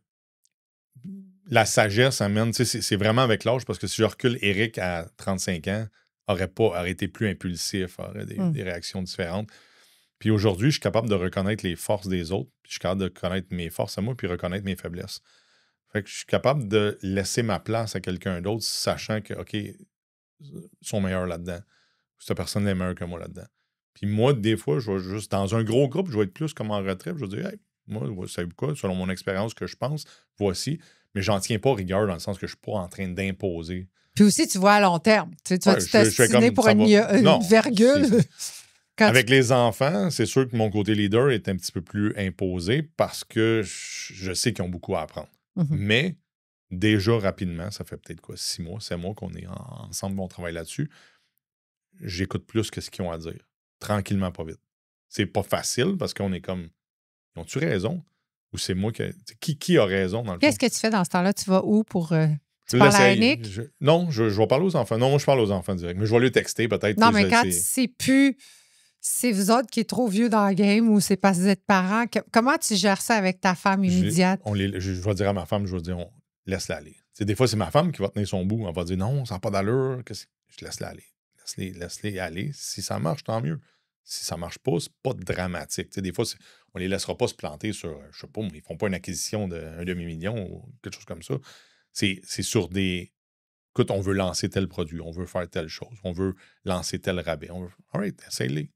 la sagesse amène, c'est vraiment avec l'âge, parce que si je recule, Éric, à 35 ans, aurait été plus impulsif, aurait des réactions différentes. Puis aujourd'hui, je suis capable de reconnaître les forces des autres, puis je suis capable de reconnaître mes forces à moi, puis reconnaître mes faiblesses. Fait que je suis capable de laisser ma place à quelqu'un d'autre, sachant que, OK, ils sont meilleurs là-dedans. Cette personne est meilleure que moi là-dedans. Puis moi, des fois, je vais juste, dans un gros groupe, je vais être plus comme en retrait, je vais dire, hey, moi, vous savez quoi, selon mon expérience que je pense, voici. Mais j'en tiens pas rigueur dans le sens que je suis pas en train d'imposer. Puis aussi, tu vois à long terme. Tu vas t'ostiner pour une virgule. Avec les enfants, c'est sûr que mon côté leader est un petit peu plus imposé parce que je sais qu'ils ont beaucoup à apprendre. Mais déjà rapidement, ça fait peut-être 6 mois, 7 mois qu'on est ensemble, on travaille là-dessus. J'écoute plus que ce qu'ils ont à dire. Tranquillement, pas vite. C'est pas facile parce qu'on est comme, ils ont-tu raison? Ou c'est moi qui a raison dans le fond? Qu'est-ce que tu fais dans ce temps-là? Tu vas où pour... tu parles à Annick? Non, je vais parler aux enfants. Non, moi, je parle aux enfants direct. Mais je vais lui texter peut-être. Non, mais quand c'est plus... C'est vous autres qui êtes trop vieux dans le game ou c'est parce que vous êtes parents. Comment tu gères ça avec ta femme immédiate? Je vais dire à ma femme, je vais dire, laisse-la aller. Des fois, c'est ma femme qui va tenir son bout. Elle va dire, non, ça n'a pas d'allure. Je laisse-la aller. Laisse-les aller. Si ça marche, tant mieux. Si ça ne marche pas, c'est pas dramatique. Des fois, on ne les laissera pas se planter sur, je sais pas, ils ne font pas une acquisition d'1 demi-million ou quelque chose comme ça. C'est sur des... Écoute, on veut lancer tel produit, on veut faire telle chose, on veut lancer tel rabais. All right, essaye-les.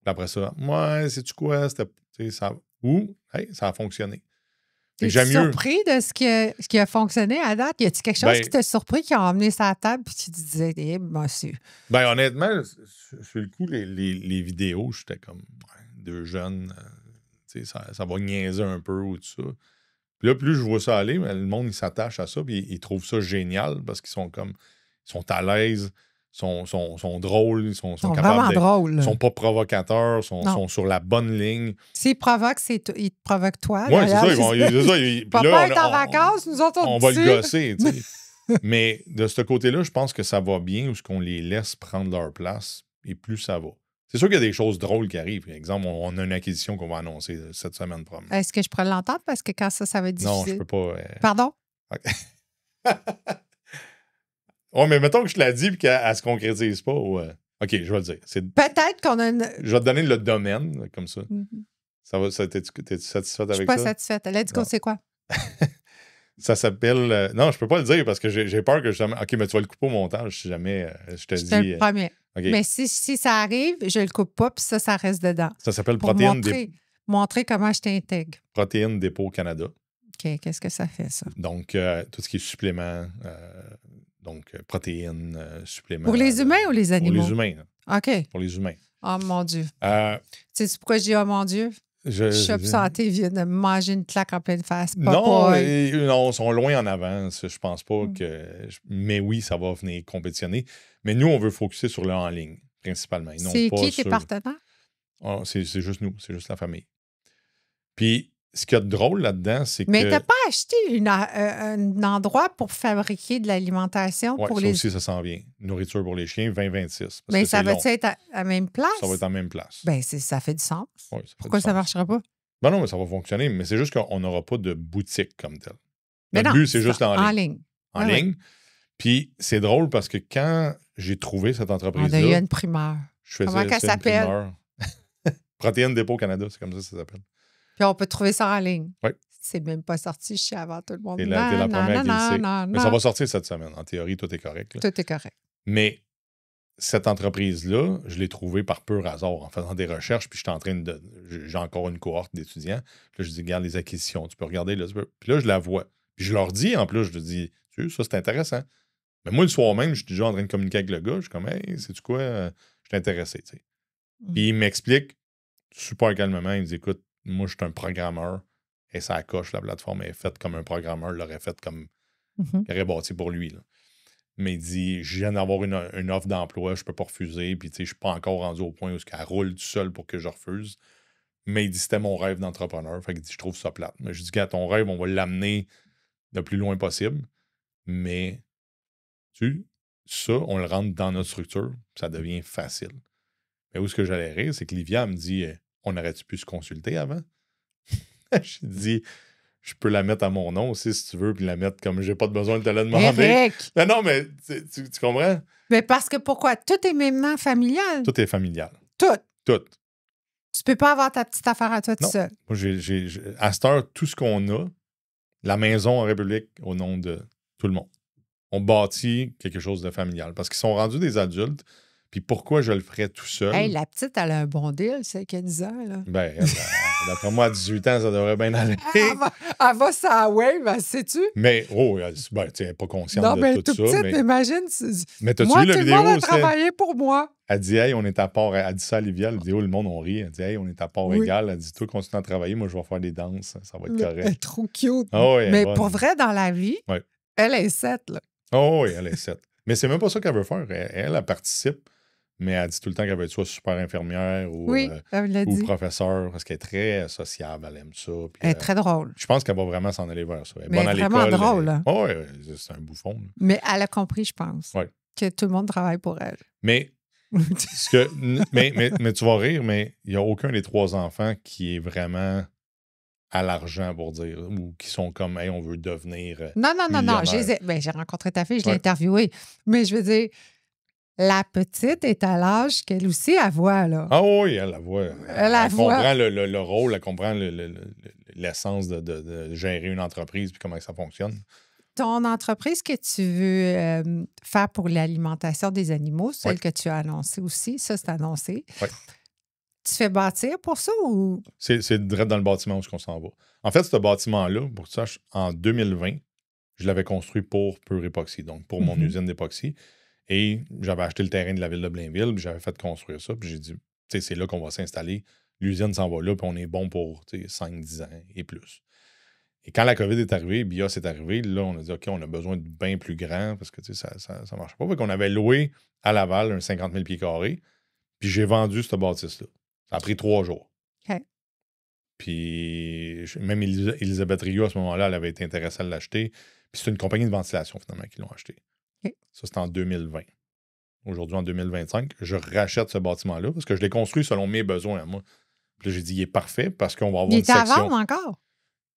Puis après ça, ouais, sais-tu quoi? Ça a fonctionné. Es-tu surpris de ce qui a fonctionné à date? Y a-t-il quelque chose qui t'a surpris, qui a emmené ça à la table puis tu te disais, monsieur? Honnêtement, sur le coup, les vidéos, j'étais comme deux jeunes, ça va niaiser un peu ou tout ça. Puis là, plus je vois ça aller, le monde, il s'attache à ça puis ils trouvent ça génial parce qu'ils sont comme, ils sont à l'aise, sont drôles, ils sont capables vraiment drôles. Ils sont pas provocateurs, sont sur la bonne ligne. S'ils provoquent, ils te provoquent toi. Oui, c'est ça. Papa est en vacances, nous autres, on va le gosser, tu sais. Mais de ce côté-là, je pense que ça va bien, où ce qu'on les laisse prendre leur place, et plus ça va. C'est sûr qu'il y a des choses drôles qui arrivent. Par exemple, on a une acquisition qu'on va annoncer cette semaine. Est-ce que je pourrais l'entendre? Parce que quand ça va être difficile. Non, je peux pas. Pardon? Okay. Oui, mais mettons que je te l'ai dit et qu'elle ne se concrétise pas. OK, je vais le dire. Peut-être qu'on a une... Je vais te donner le domaine, comme ça. Ça va, t'es-tu satisfaite avec ça? Je suis pas satisfaite. Let's go, c'est quoi? Ça s'appelle... non, je peux pas le dire parce que j'ai peur que justement... OK, mais tu vas le couper au montage si jamais je te dis... Je te le promets. Okay. Mais si ça arrive, je le coupe pas puis ça reste dedans. Ça s'appelle protéines... Montrer comment je t'intègre. Protéines Dépôt Canada. OK, qu'est-ce que ça fait, ça? Donc, tout ce qui est suppléments, protéines, suppléments. Pour les humains ou les animaux? Pour les humains. OK. Pour les humains. Oh, mon Dieu. Tu sais pourquoi je dis « Oh, mon Dieu »? Shop Santé vient de me manger une claque en pleine face. Non, ils sont loin en avance. Je pense pas que... Mais oui, ça va venir compétitionner. Mais nous, on veut focuser sur le en ligne, principalement. C'est qui tes partenaires? Oh, c'est juste nous. C'est juste la famille. Puis, ce qu'il y a de drôle là-dedans, c'est que... Mais tu n'as pas acheté un endroit pour fabriquer de l'alimentation pour les... aussi, ça s'en vient. Nourriture pour les chiens, 2026. Mais ça va être à la même place? Ça va être en même place. Bien, ça fait du sens. Ouais, pourquoi ça ne marchera pas? Ben non, mais ça va fonctionner. Mais c'est juste qu'on n'aura pas de boutique comme telle. Le but, c'est juste en ligne. En ligne. Puis, c'est drôle parce que quand j'ai trouvé cette entreprise-là... On a eu une primeur. Comment elle s'appelle? Protéines Dépôt Canada, c'est comme ça s'appelle. Puis on peut trouver ça en ligne. Oui. C'est même pas sorti chez avant tout le monde. T'es la première qui le sait. Mais ça va sortir cette semaine. En théorie, tout est correct. Là. Tout est correct. Mais cette entreprise-là, je l'ai trouvée par pur hasard en faisant des recherches. Puis j'ai encore une cohorte d'étudiants. Puis là, je dis, regarde les acquisitions. Tu peux regarder. Là, Puis là, je la vois. Puis je leur dis, en plus, je leur dis, tu sais, ça, c'est intéressant. Mais moi, le soir même, je suis déjà en train de communiquer avec le gars. Je suis comme, hey, sais-tu quoi? Je suis intéressé. Tu sais. Puis il m'explique super calmement. Il me dit, écoute, moi, je suis un programmeur. Et ça coche, la plateforme est faite comme un programmeur l'aurait faite comme il aurait bâti pour lui. Là. Mais il dit, je viens d'avoir une offre d'emploi, je peux pas refuser. Puis, tu sais, je suis pas encore rendu au point où elle roule tout seul pour que je refuse. Mais il dit, c'était mon rêve d'entrepreneur. Fait qu'il dit, je trouve ça plate. Mais je dis, ton rêve, on va l'amener le plus loin possible. Mais, ça, on le rentre dans notre structure, ça devient facile. Mais où est-ce que j'allais rire, c'est que Livia me dit, on aurait-tu pu se consulter avant? J'ai dit, je peux la mettre à mon nom aussi si tu veux, puis la mettre comme j'ai pas besoin de te la demander. Eric! Non, mais tu comprends? Mais parce que pourquoi? Tout est maintenant familial. Tout est familial. Tout. Tu peux pas avoir ta petite affaire à toi tout seul. Moi, à cette heure, tout ce qu'on a, la maison en République, au nom de tout le monde. On bâtit quelque chose de familial. Parce qu'ils sont rendus des adultes. Puis pourquoi je le ferais tout seul? Hey, la petite, elle a un bon deal, c'est qu'elle a 10 ans. Là. Ben, d'après moi, à 18 ans, ça devrait bien aller. Elle va ça wave, sais-tu? Mais, tu n'es pas consciente de tout ça. Petite, mais imagine. Mais t'as-tu vu la vidéo? Tout le monde a travaillé pour moi. Elle dit, hey, on est à part. Elle dit ça à Livia, la vidéo, le monde, on rit. Elle dit, hey, on est à part égale. Elle dit, toi, continue à travailler, moi, je vais faire des danses. Ça va être correct. Elle est trop cute. Mais pour vrai, dans la vie, elle est 7. Là. Oh, oui, elle est 7. Mais c'est même pas ça qu'elle veut faire. Elle participe. Mais elle dit tout le temps qu'elle veut être soit super infirmière ou professeur, parce qu'elle est très sociable, elle aime ça. Elle est très drôle. Je pense qu'elle va vraiment s'en aller vers ça. Elle est bonne à l'école. Elle est vraiment drôle. Hein? Oui, c'est un bouffon. Là. Mais elle a compris, je pense, que tout le monde travaille pour elle. Mais, mais tu vas rire, mais il n'y a aucun des 3 enfants qui est vraiment à l'argent, pour dire, ou qui sont comme, hey, on veut devenir Non. J'ai rencontré ta fille, je l'ai interviewée. Mais je veux dire... La petite est à l'âge qu'elle aussi, elle voit, là. Ah oui, elle la voit. Elle comprend le rôle, elle comprend l'essence de gérer une entreprise puis comment ça fonctionne. Ton entreprise que tu veux faire pour l'alimentation des animaux, celle que tu as annoncée aussi, ça, c'est annoncé. Oui. Tu fais bâtir pour ça ou... C'est direct dans le bâtiment où on s'en va. En fait, ce bâtiment-là, pour que tu saches, en 2020, je l'avais construit pour Pure Époxy, donc pour mon usine d'époxy. Et j'avais acheté le terrain de la ville de Blainville, puis j'avais fait construire ça, puis j'ai dit, tu sais, c'est là qu'on va s'installer. L'usine s'en va là, puis on est bon pour 5-10 ans et plus. Et quand la COVID est arrivée, BIOS est arrivé, là, on a dit, OK, on a besoin de bien plus grand parce que ça ne marche pas. Fait qu'on avait loué à Laval un 50 000 pieds carrés, puis j'ai vendu ce bâtisse-là. Ça a pris 3 jours. OK. Puis même Elisabeth Rio, à ce moment-là, elle avait été intéressée à l'acheter. Puis c'est une compagnie de ventilation, finalement, qui l'ont acheté. Okay. Ça, c'était en 2020. Aujourd'hui, en 2025, je rachète ce bâtiment-là parce que je l'ai construit selon mes besoins à moi. Puis là, j'ai dit, il est parfait parce qu'on va avoir une section... Il était à vendre encore?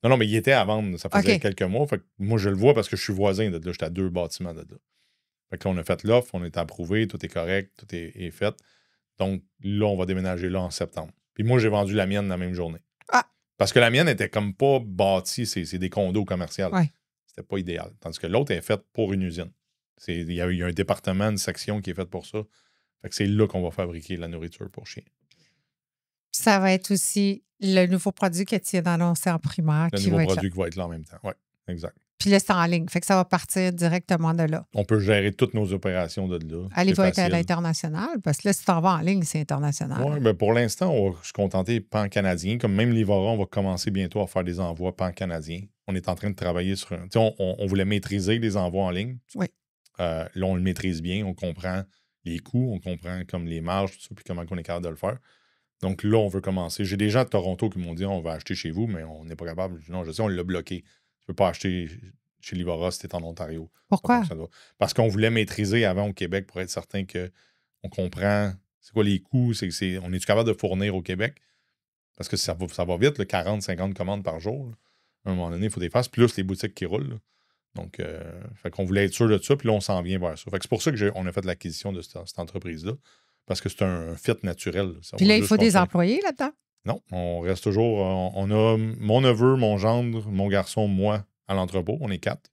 Non, mais il était à vendre. Ça faisait quelques mois. Fait que moi, je le vois parce que je suis voisin de là. J'étais à 2 bâtiments de là. Fait que là, on a fait l'offre, on est approuvé, tout est correct, tout est fait. Donc là, on va déménager là en septembre. Puis moi, j'ai vendu la mienne la même journée. Ah! Parce que la mienne était comme pas bâtie, c'est des condos commerciaux. Ouais. C'était pas idéal. Tandis que l'autre est faite pour une usine. Il y a un département, une section qui est faite pour ça. Fait que c'est là qu'on va fabriquer la nourriture pour chiens. Ça va être aussi Le nouveau produit que tu viens d'annoncer en primaire. Le nouveau produit qui va être là en même temps. Oui, exact. Puis là, c'est en ligne. Fait que ça va partir directement de là. On peut gérer toutes nos opérations de là. Allez-vous être à l'international? Parce que là, si tu t'en vas en ligne, c'est international. Oui, bien pour l'instant, je suis contenté pan-canadien. Comme même Livora, on va commencer bientôt à faire des envois pan-canadiens. On est en train de travailler sur... On voulait maîtriser les envois en ligne. Oui. Là, on le maîtrise bien. On comprend les coûts, on comprend comme les marges, tout ça, puis comment on est capable de le faire. Donc là, on veut commencer. J'ai des gens de Toronto qui m'ont dit on va acheter chez vous, mais on n'est pas capable. Non, je sais, on l'a bloqué. Tu ne peux pas acheter chez Livora si tu es en Ontario. Pourquoi? Parce qu'on voulait maîtriser avant au Québec pour être certain qu'on comprend c'est quoi les coûts. On est-tu capable de fournir au Québec? Parce que ça va vite, là, 40, 50 commandes par jour. Là. À un moment donné, il faut des faces, plus les boutiques qui roulent. Là. Donc, fait qu'on voulait être sûr de ça, puis là, on s'en vient vers ça. Fait que c'est pour ça qu'on a fait l'acquisition de cette entreprise-là, parce que c'est un fit naturel. Puis là, il faut des employés là-dedans? Non, on reste toujours... On a mon neveu, mon gendre, mon garçon, moi, à l'entrepôt. On est 4.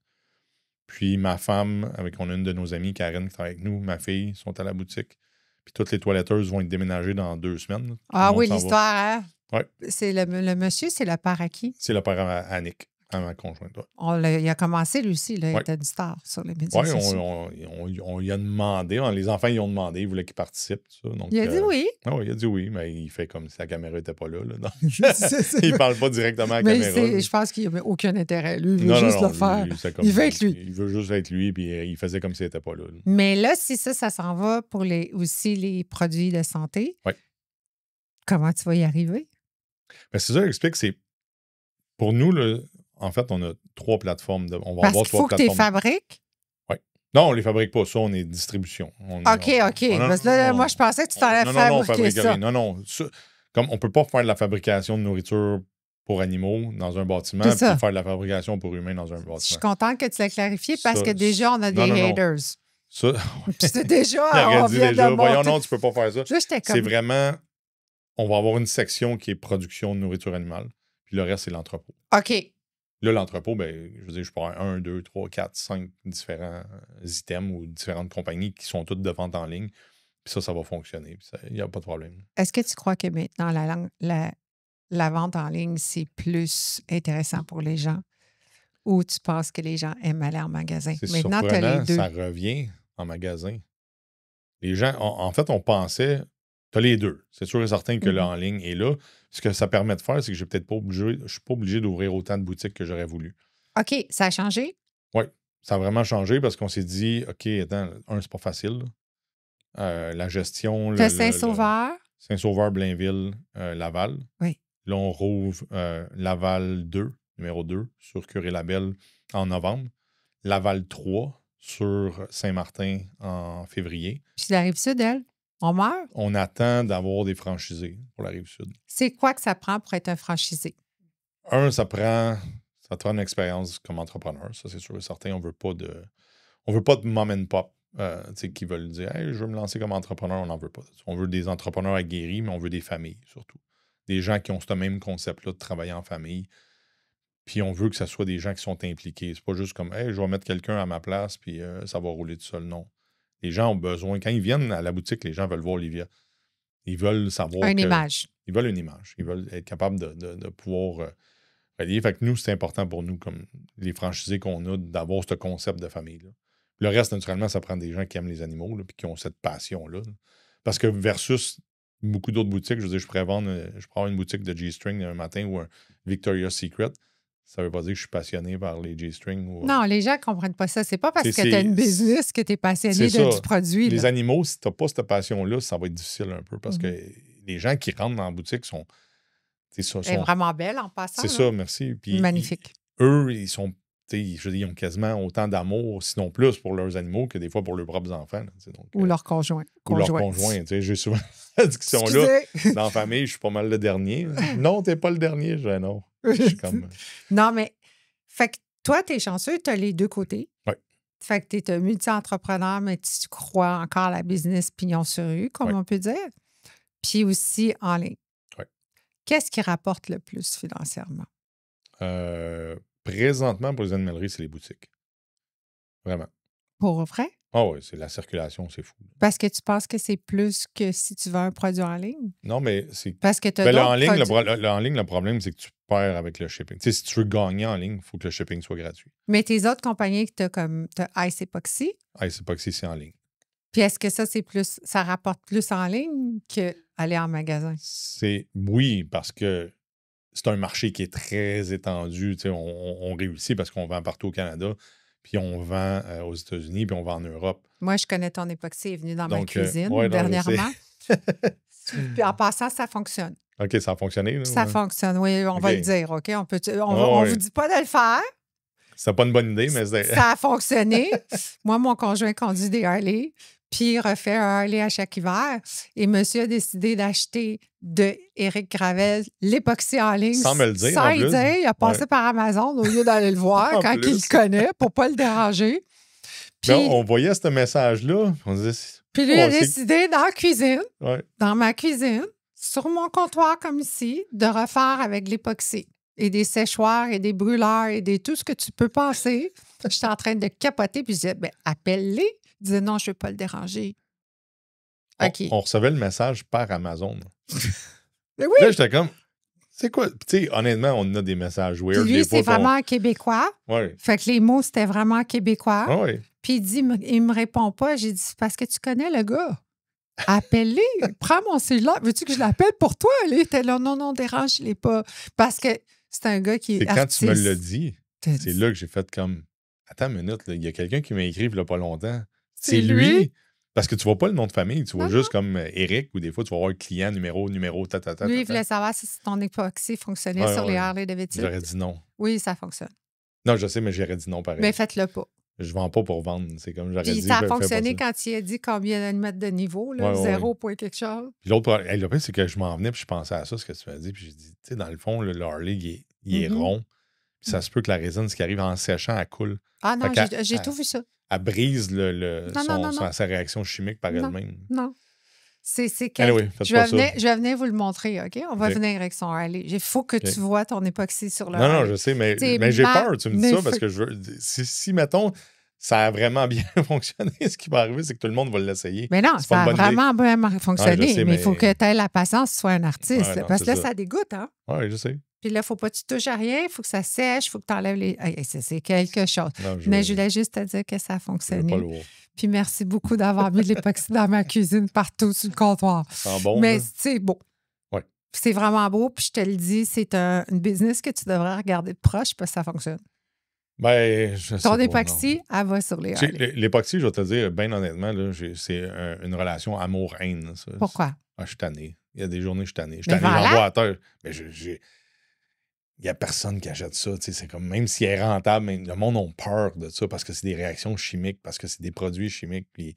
Puis ma femme, on a une de nos amies, Karen, qui travaille avec nous, ma fille, sont à la boutique. Puis toutes les toiletteuses vont être déménagées dans 2 semaines. Ah oui, l'histoire, hein? Oui. C'est le monsieur, c'est le père à qui? C'est le père à Annick, à ma conjointe. Ouais. Il a commencé, lui aussi, là, il était une star sur les médias sociaux. Oui, on lui a demandé, les enfants ils ont demandé, ils voulaient qu'il participe. Ça, donc, il a dit oui. Oui, il a dit oui, mais il fait comme si la caméra n'était pas là. Donc, il ne parle pas directement à la caméra. Je pense qu'il n'a aucun intérêt. Lui, il veut juste le faire. Il veut être lui. Il veut juste être lui, puis il faisait comme s'il n'était pas là. Mais là, si ça s'en va pour aussi les produits de santé, comment tu vas y arriver? Ben, c'est ça, j'explique, c'est pour nous, là, en fait, on a 3 plateformes. On va Parce avoir qu'il 3 faut plateformes. que tu les fabriques? Oui. Non, on ne les fabrique pas. Ça, on est distribution. OK. Parce que là, moi, je pensais que tu t'en allais fabriquer ça. Non. Comme on ne peut pas faire de la fabrication de nourriture pour animaux dans un bâtiment puis faire de la fabrication pour humains dans un bâtiment. Je suis contente que tu l'aies clarifié parce que déjà, on a des haters. Ça, c'est déjà, on vient de voyons, non, tu ne peux pas faire ça. Comme... C'est vraiment... On va avoir une section qui est production de nourriture animale, puis le reste, c'est l'entrepôt. OK. Là, l'entrepôt, ben, je veux dire, je peux avoir 1, 2, 3, 4, 5 différents items ou différentes compagnies qui sont toutes de vente en ligne. Puis ça va fonctionner. Il n'y a pas de problème. Est-ce que tu crois que maintenant, la vente en ligne, c'est plus intéressant pour les gens ou tu penses que les gens aiment aller en magasin? C'est maintenant, tu as les deux. Ça revient en magasin. Les gens, en fait, on pensait... Tu as les deux. C'est sûr et certain que là, en ligne est là. Ce que ça permet de faire, c'est que je ne suis pas obligé d'ouvrir autant de boutiques que j'aurais voulu. OK. Ça a changé? Oui. Ça a vraiment changé parce qu'on s'est dit, OK, attends, c'est pas facile. La gestion... Tu as Saint-Sauveur? Saint-Sauveur, Blainville, Laval. Oui. Là, on rouvre Laval 2, numéro 2, sur Curé-Labelle en novembre. Laval 3 sur Saint-Martin en février. Puis la Rive-Sud, elle? On meurt? On attend d'avoir des franchisés pour la Rive-Sud. C'est quoi que ça prend pour être un franchisé? Ça te prend une expérience comme entrepreneur. Ça, c'est sûr et certain. On veut pas de mom and pop qui veulent dire hey, je veux me lancer comme entrepreneur. On n'en veut pas. On veut des entrepreneurs aguerris, mais on veut des familles surtout. Des gens qui ont ce même concept-là de travailler en famille. Puis on veut que ce soit des gens qui sont impliqués. C'est pas juste comme hey, je vais mettre quelqu'un à ma place, puis ça va rouler tout seul. Non. Les gens ont besoin. Quand ils viennent à la boutique, les gens veulent voir Olivia. Ils veulent savoir. Une image. Ils veulent une image. Ils veulent être capables de pouvoir relier. Fait que nous, c'est important pour nous, comme les franchisés qu'on a, d'avoir ce concept de famille. Là. Le reste, naturellement, ça prend des gens qui aiment les animaux et qui ont cette passion-là. Là. Parce que versus beaucoup d'autres boutiques, je veux dire, je pourrais avoir une boutique de G-String un matin ou un Victoria's Secret. Ça ne veut pas dire que je suis passionné par les G-Strings. Non, les gens ne comprennent pas ça. C'est pas parce que tu as une business que tu es passionné du produit. Les animaux, si tu n'as pas cette passion-là, ça va être difficile un peu parce que les gens qui rentrent dans la boutique sont... Elle est vraiment belle en passant. C'est ça, merci. Puis, magnifique. Eux, ils sont... ils ont quasiment autant d'amour, sinon plus, pour leurs animaux que des fois pour leurs propres enfants. Là, donc, ou leurs conjoints. Ou leurs conjoints. J'ai souvent cette discussion-là. Dans la famille, je suis pas mal le dernier. Non, t'es pas le dernier. Non. Non, mais fait que toi, tu es chanceux, tu as les deux côtés. Oui. Fait que tu es un multi-entrepreneur, mais tu crois encore à la business pignon sur rue, comme on peut dire. Puis aussi en ligne. Oui. Qu'est-ce qui rapporte le plus financièrement? Présentement, pour les animaleries, c'est les boutiques. Vraiment. Pour vrai? Ah oui, c'est la circulation, c'est fou. Parce que tu penses que c'est plus que si tu vends un produit en ligne? Non, mais c'est... Parce que tu as Ben, d'autres produits. en ligne, le problème, c'est que tu perds avec le shipping. Tu sais, si tu veux gagner en ligne, il faut que le shipping soit gratuit. Mais tes autres compagnies que tu as comme Ice Epoxy, C'est pas que c'est en ligne. puis est-ce que ça, c'est plus, ça rapporte plus en ligne qu'aller en magasin? Oui, parce que c'est un marché qui est très étendu. Tu sais, on réussit parce qu'on vend partout au Canada, puis on vend aux États-Unis, puis on vend en Europe. Moi, je connais ton époxy, est venu dans ma Donc, cuisine ouais, non, je dernièrement. sais. Puis en passant, ça fonctionne. OK, ça a fonctionné, là? Ça Ouais. fonctionne, oui, on va OK. le dire, OK? On Ah, vous ouais. dit pas de le faire. C'était pas une bonne idée, mais c'était... Ça a fonctionné. Moi, mon conjoint conduit des Harley, puis il refait un Harley à chaque hiver. Et monsieur a décidé d'acheter de Éric Gravel l'époxy en ligne. Sans me le dire, Sans en y plus. dire. Il a passé Ouais. par Amazon au lieu d'aller le voir En quand plus. il le connaît pour pas le déranger. Puis, Là, on voyait ce message-là, on disait... puis lui, il a Oh, c'est- décidé dans la cuisine, Ouais. dans ma cuisine, sur mon comptoir comme ici, de refaire avec l'époxy. Et des séchoirs et des brûleurs et tout ce que tu peux penser. J'étais en train de capoter, puis je disais, ben, appelle-les. Il disait, non, je ne veux pas le déranger. OK. On recevait le message par Amazon. Mais oui, Là, j'étais comme... C'est quoi? Puis, tu sais, honnêtement, on a des messages weird. puis lui, des c'est fois qu'on- vraiment québécois. Ouais. Fait que les mots, c'était vraiment québécois. Ah ouais. Puis il dit, il me répond pas. J'ai dit, c'est parce que tu connais le gars. Appelle-les. Prends mon cellulaire. Veux-tu que je l'appelle pour toi? Il était là, non, dérange-les pas. Parce que c'est un gars qui est Et quand artiste. tu me l'as dit, T'as c'est dit, là que j'ai fait comme... Attends une minute, là, il y a quelqu'un qui m'a écrit il y a pas longtemps. C'est C'est lui? lui. Parce que tu vois pas le nom de famille, tu vois Non, juste comme Eric, ou des fois, tu vas voir un client, numéro, ta. Lui, il voulait savoir si ton époxy fonctionnait Ouais, sur les ouais. Harley Davidson. J'aurais dit non. Oui, ça fonctionne. Non, je sais, mais j'aurais dit non pareil. Mais faites-le pas. Je vends pas pour vendre. C'est comme j'aurais Puis dit. ça a fais pas fonctionné ça. quand il a dit combien d'allumettes de niveau, là, Ouais, ouais, 0 point quelque chose. Puis l'autre, le pire, c'est que je m'en venais, puis je pensais à ça, ce que tu m'as dit, puis j'ai dit, tu sais, dans le fond, le Harley, il est Mhm. rond, puis ça se peut que la résine, ce qui arrive en séchant, elle coule. Ah non, Fait qu'elle- j'ai tout vu ça. Elle brise Non. sa réaction chimique par Non. elle-même. Non. C'est Anyway, faites je pas ça. vais venir vous le montrer, OK? On va OK. venir avec son Harley. Il faut que tu vois ton époxy sur le Non, Harley. je sais, mais T'sais, j'ai peur, tu me dis mais ça, parce que je veux. Si, mettons, ça a vraiment bien fonctionné, ce qui va arriver, c'est que tout le monde va l'essayer. Mais non, C'est pas ça a une bonne idée. vraiment bien fonctionné. je sais, mais il faut mais- que tu aies la patience, tu sois un artiste. Ouais, non, parce que c'est là, ça. ça dégoûte, hein? Oui, je sais. Puis là, il ne faut pas que tu touches à rien, il faut que ça sèche, il faut que tu enlèves les. Hey, c'est quelque chose. Non, Mais je voulais juste te dire que ça a je veux fonctionné. pas lourd. Puis merci beaucoup d'avoir mis de l'époxy dans ma cuisine partout sur le comptoir. Ça sent bon, Mais là. c'est beau. Ouais. C'est vraiment beau. Puis je te le dis, c'est une business que tu devrais regarder de proche parce que ça fonctionne. Ben, je sais Ton pas, époxy, elle va sur les non. Tu sais, Harley. l'époxy, je vais te dire, bien honnêtement, là, c'est une relation amour-haine. là, ça. Pourquoi? Ah, je suis tanné. Il y a des journées, je suis tanné. Je suis Mais tanné, voilà. j'en vois à terre. Mais il n'y a personne qui achète ça. tu sais, C'est comme, même s'il est rentable, même, le monde a peur de ça parce que c'est des réactions chimiques, parce que c'est des produits chimiques. Puis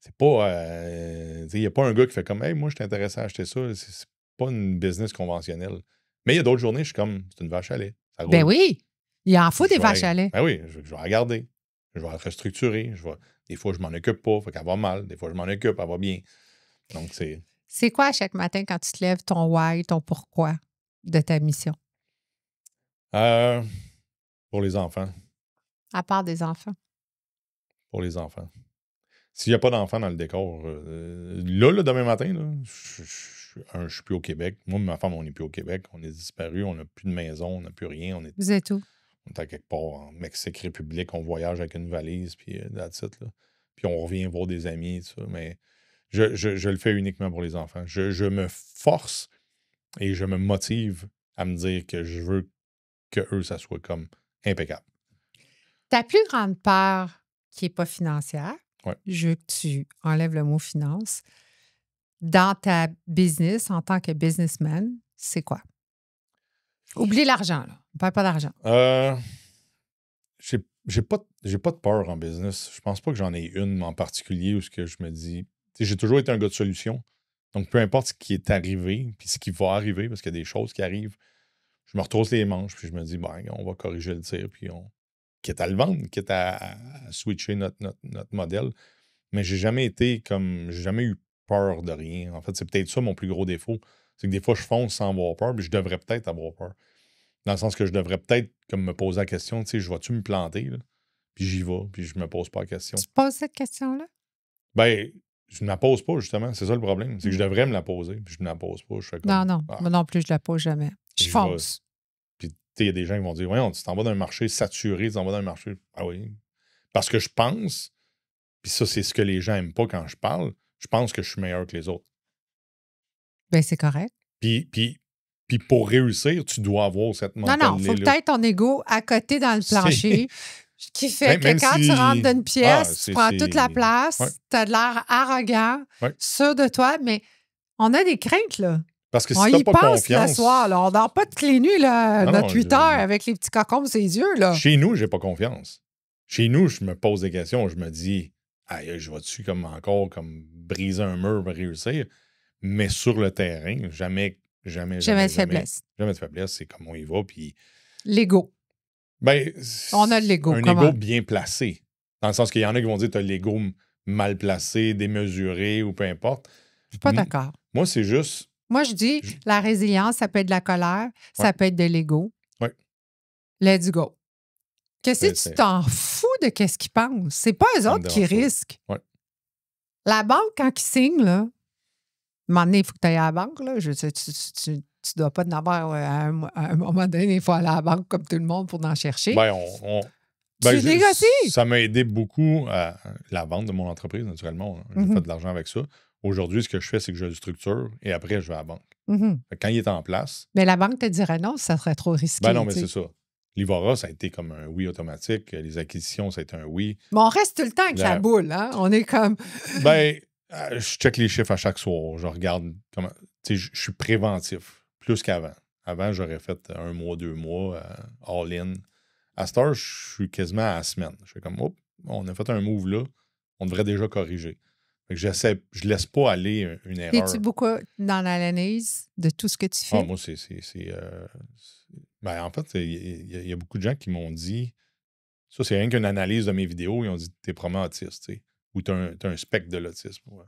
c'est pas. Tu sais, il n'y a pas un gars qui fait comme, hey, moi, je suis intéressé à acheter ça. C'est pas une business conventionnelle. Mais il y a d'autres journées, je suis comme, c'est une vache à lait. Ça roule. Ben oui, il en faut Je des vais- vaches à lait. Ben oui, je vais regarder. Je vais restructurer. Des fois, je m'en occupe pas, fait qu'elle va mal. Des fois, je m'en occupe, elle va bien. Donc, c'est. C'est quoi chaque matin quand tu te lèves, ton why, ton pourquoi de ta mission? Pour les enfants. À part des enfants. Pour les enfants. S'il n'y a pas d'enfants dans le décor, là, demain matin, là, je suis plus au Québec. Moi et ma femme, on n'est plus au Québec. On est disparus, on n'a plus de maison, on n'a plus rien. On est Vous êtes où? à quelque part en Mexique, République, on voyage avec une valise, puis that's it, là. Puis on revient voir des amis, tout ça. Mais je le fais uniquement pour les enfants. Je me force et je me motive à me dire que je veux que eux, ça soit comme impeccable. Ta plus grande peur qui n'est pas financière, Ouais. je veux que tu enlèves le mot finance, dans ta business en tant que businessman, c'est quoi? Oublie l'argent, là. On ne parle pas d'argent. J'ai pas de peur en business. Je pense pas que j'en ai une en particulier où ce que je me dis. Tu sais, j'ai toujours été un gars de solution. Donc, peu importe ce qui est arrivé, puis ce qui va arriver, parce qu'il y a des choses qui arrivent, je me retrousse les manches, puis je me dis, ben, on va corriger le tir, puis quitte à le vendre, quitte à switcher notre modèle. Mais j'ai jamais eu peur de rien. En fait, c'est peut-être ça mon plus gros défaut. C'est que des fois, je fonce sans avoir peur, puis je devrais peut-être avoir peur. Dans le sens que je devrais peut-être comme me poser la question, tu sais, je vais-tu me planter, là? puis j'y vais, puis je me pose pas la question. Tu poses cette question-là? Ben, je ne me la pose pas, justement. C'est ça le problème. C'est que je devrais me la poser, puis je ne me la pose pas. Je fais comme, Non. Moi non plus, je la pose jamais. Je fonce. Puis, tu sais, il y a des gens qui vont dire, voyons, tu t'en vas d'un marché saturé, tu t'en vas d'un marché. Ah oui. Parce que je pense, puis ça, c'est ce que les gens n'aiment pas quand je parle, je pense que je suis meilleur que les autres. Ben, c'est correct. Puis pour réussir, tu dois avoir cette mentalité-là. Non, il faut peut-être ton ego à côté dans le plancher qui fait que quand tu rentres dans une pièce, tu prends toute la place, tu as de l'air arrogant, sûr de toi, mais on a des craintes, là. Parce que si on t'as y pas pense confiance... le soir, là. On dort pas toutes les nuits, là, notre 8 heures avec les petits cocombes sur les yeux, là. Chez nous, j'ai pas confiance. Chez nous, je me pose des questions, je me dis, aïe, je vais-tu encore briser un mur pour réussir? Mais sur le terrain, jamais de faiblesse. Jamais de faiblesse, c'est comme on y va, puis... L'ego. Ben, on a l'ego. Un ego bien placé. Dans le sens qu'il y en a qui vont dire que tu as l'ego mal placé, démesuré ou peu importe. Je suis pas d'accord. Moi, c'est juste... Moi, je dis, la résilience, ça peut être de la colère, ça peut être de l'ego. Oui. Let's go. Qu'est-ce que tu t'en fous de qu'est-ce qu'ils pensent? C'est pas eux autres qui risquent. Ouais. La banque, quand ils signent, là, à un moment donné, il faut que tu ailles à la banque. Là. Tu dois pas en avoir à un moment donné, il faut aller à la banque comme tout le monde pour en chercher. Ben, tu négocies. Ça m'a aidé beaucoup à la vente de mon entreprise, naturellement. J'ai fait de l'argent avec ça. Aujourd'hui, ce que je fais, c'est que je le structure et après, je vais à la banque. Quand il est en place... Mais la banque te dirait non, ça serait trop risqué. Ben non, mais c'est ça. L'Ivora, ça a été comme un oui automatique. Les acquisitions, ça a été un oui. Mais on reste tout le temps avec la boule, hein? On est comme... Ben, je check les chiffres à chaque soir. Je regarde comment... Tu sais, je suis préventif, plus qu'avant. Avant, j'aurais fait 1 mois, 2 mois, all-in. À cette heure, je suis quasiment à la semaine. Je fais comme, hop, on a fait un move là, on devrait déjà corriger. Fait que je laisse pas aller une erreur. Es-tu beaucoup dans l'analyse de tout ce que tu fais? Ah, moi, ben, en fait, il y a beaucoup de gens qui m'ont dit, ça, c'est rien qu'une analyse de mes vidéos, ils ont dit, t'es probablement autiste, tu sais, ou t'as un spectre de l'autisme, ou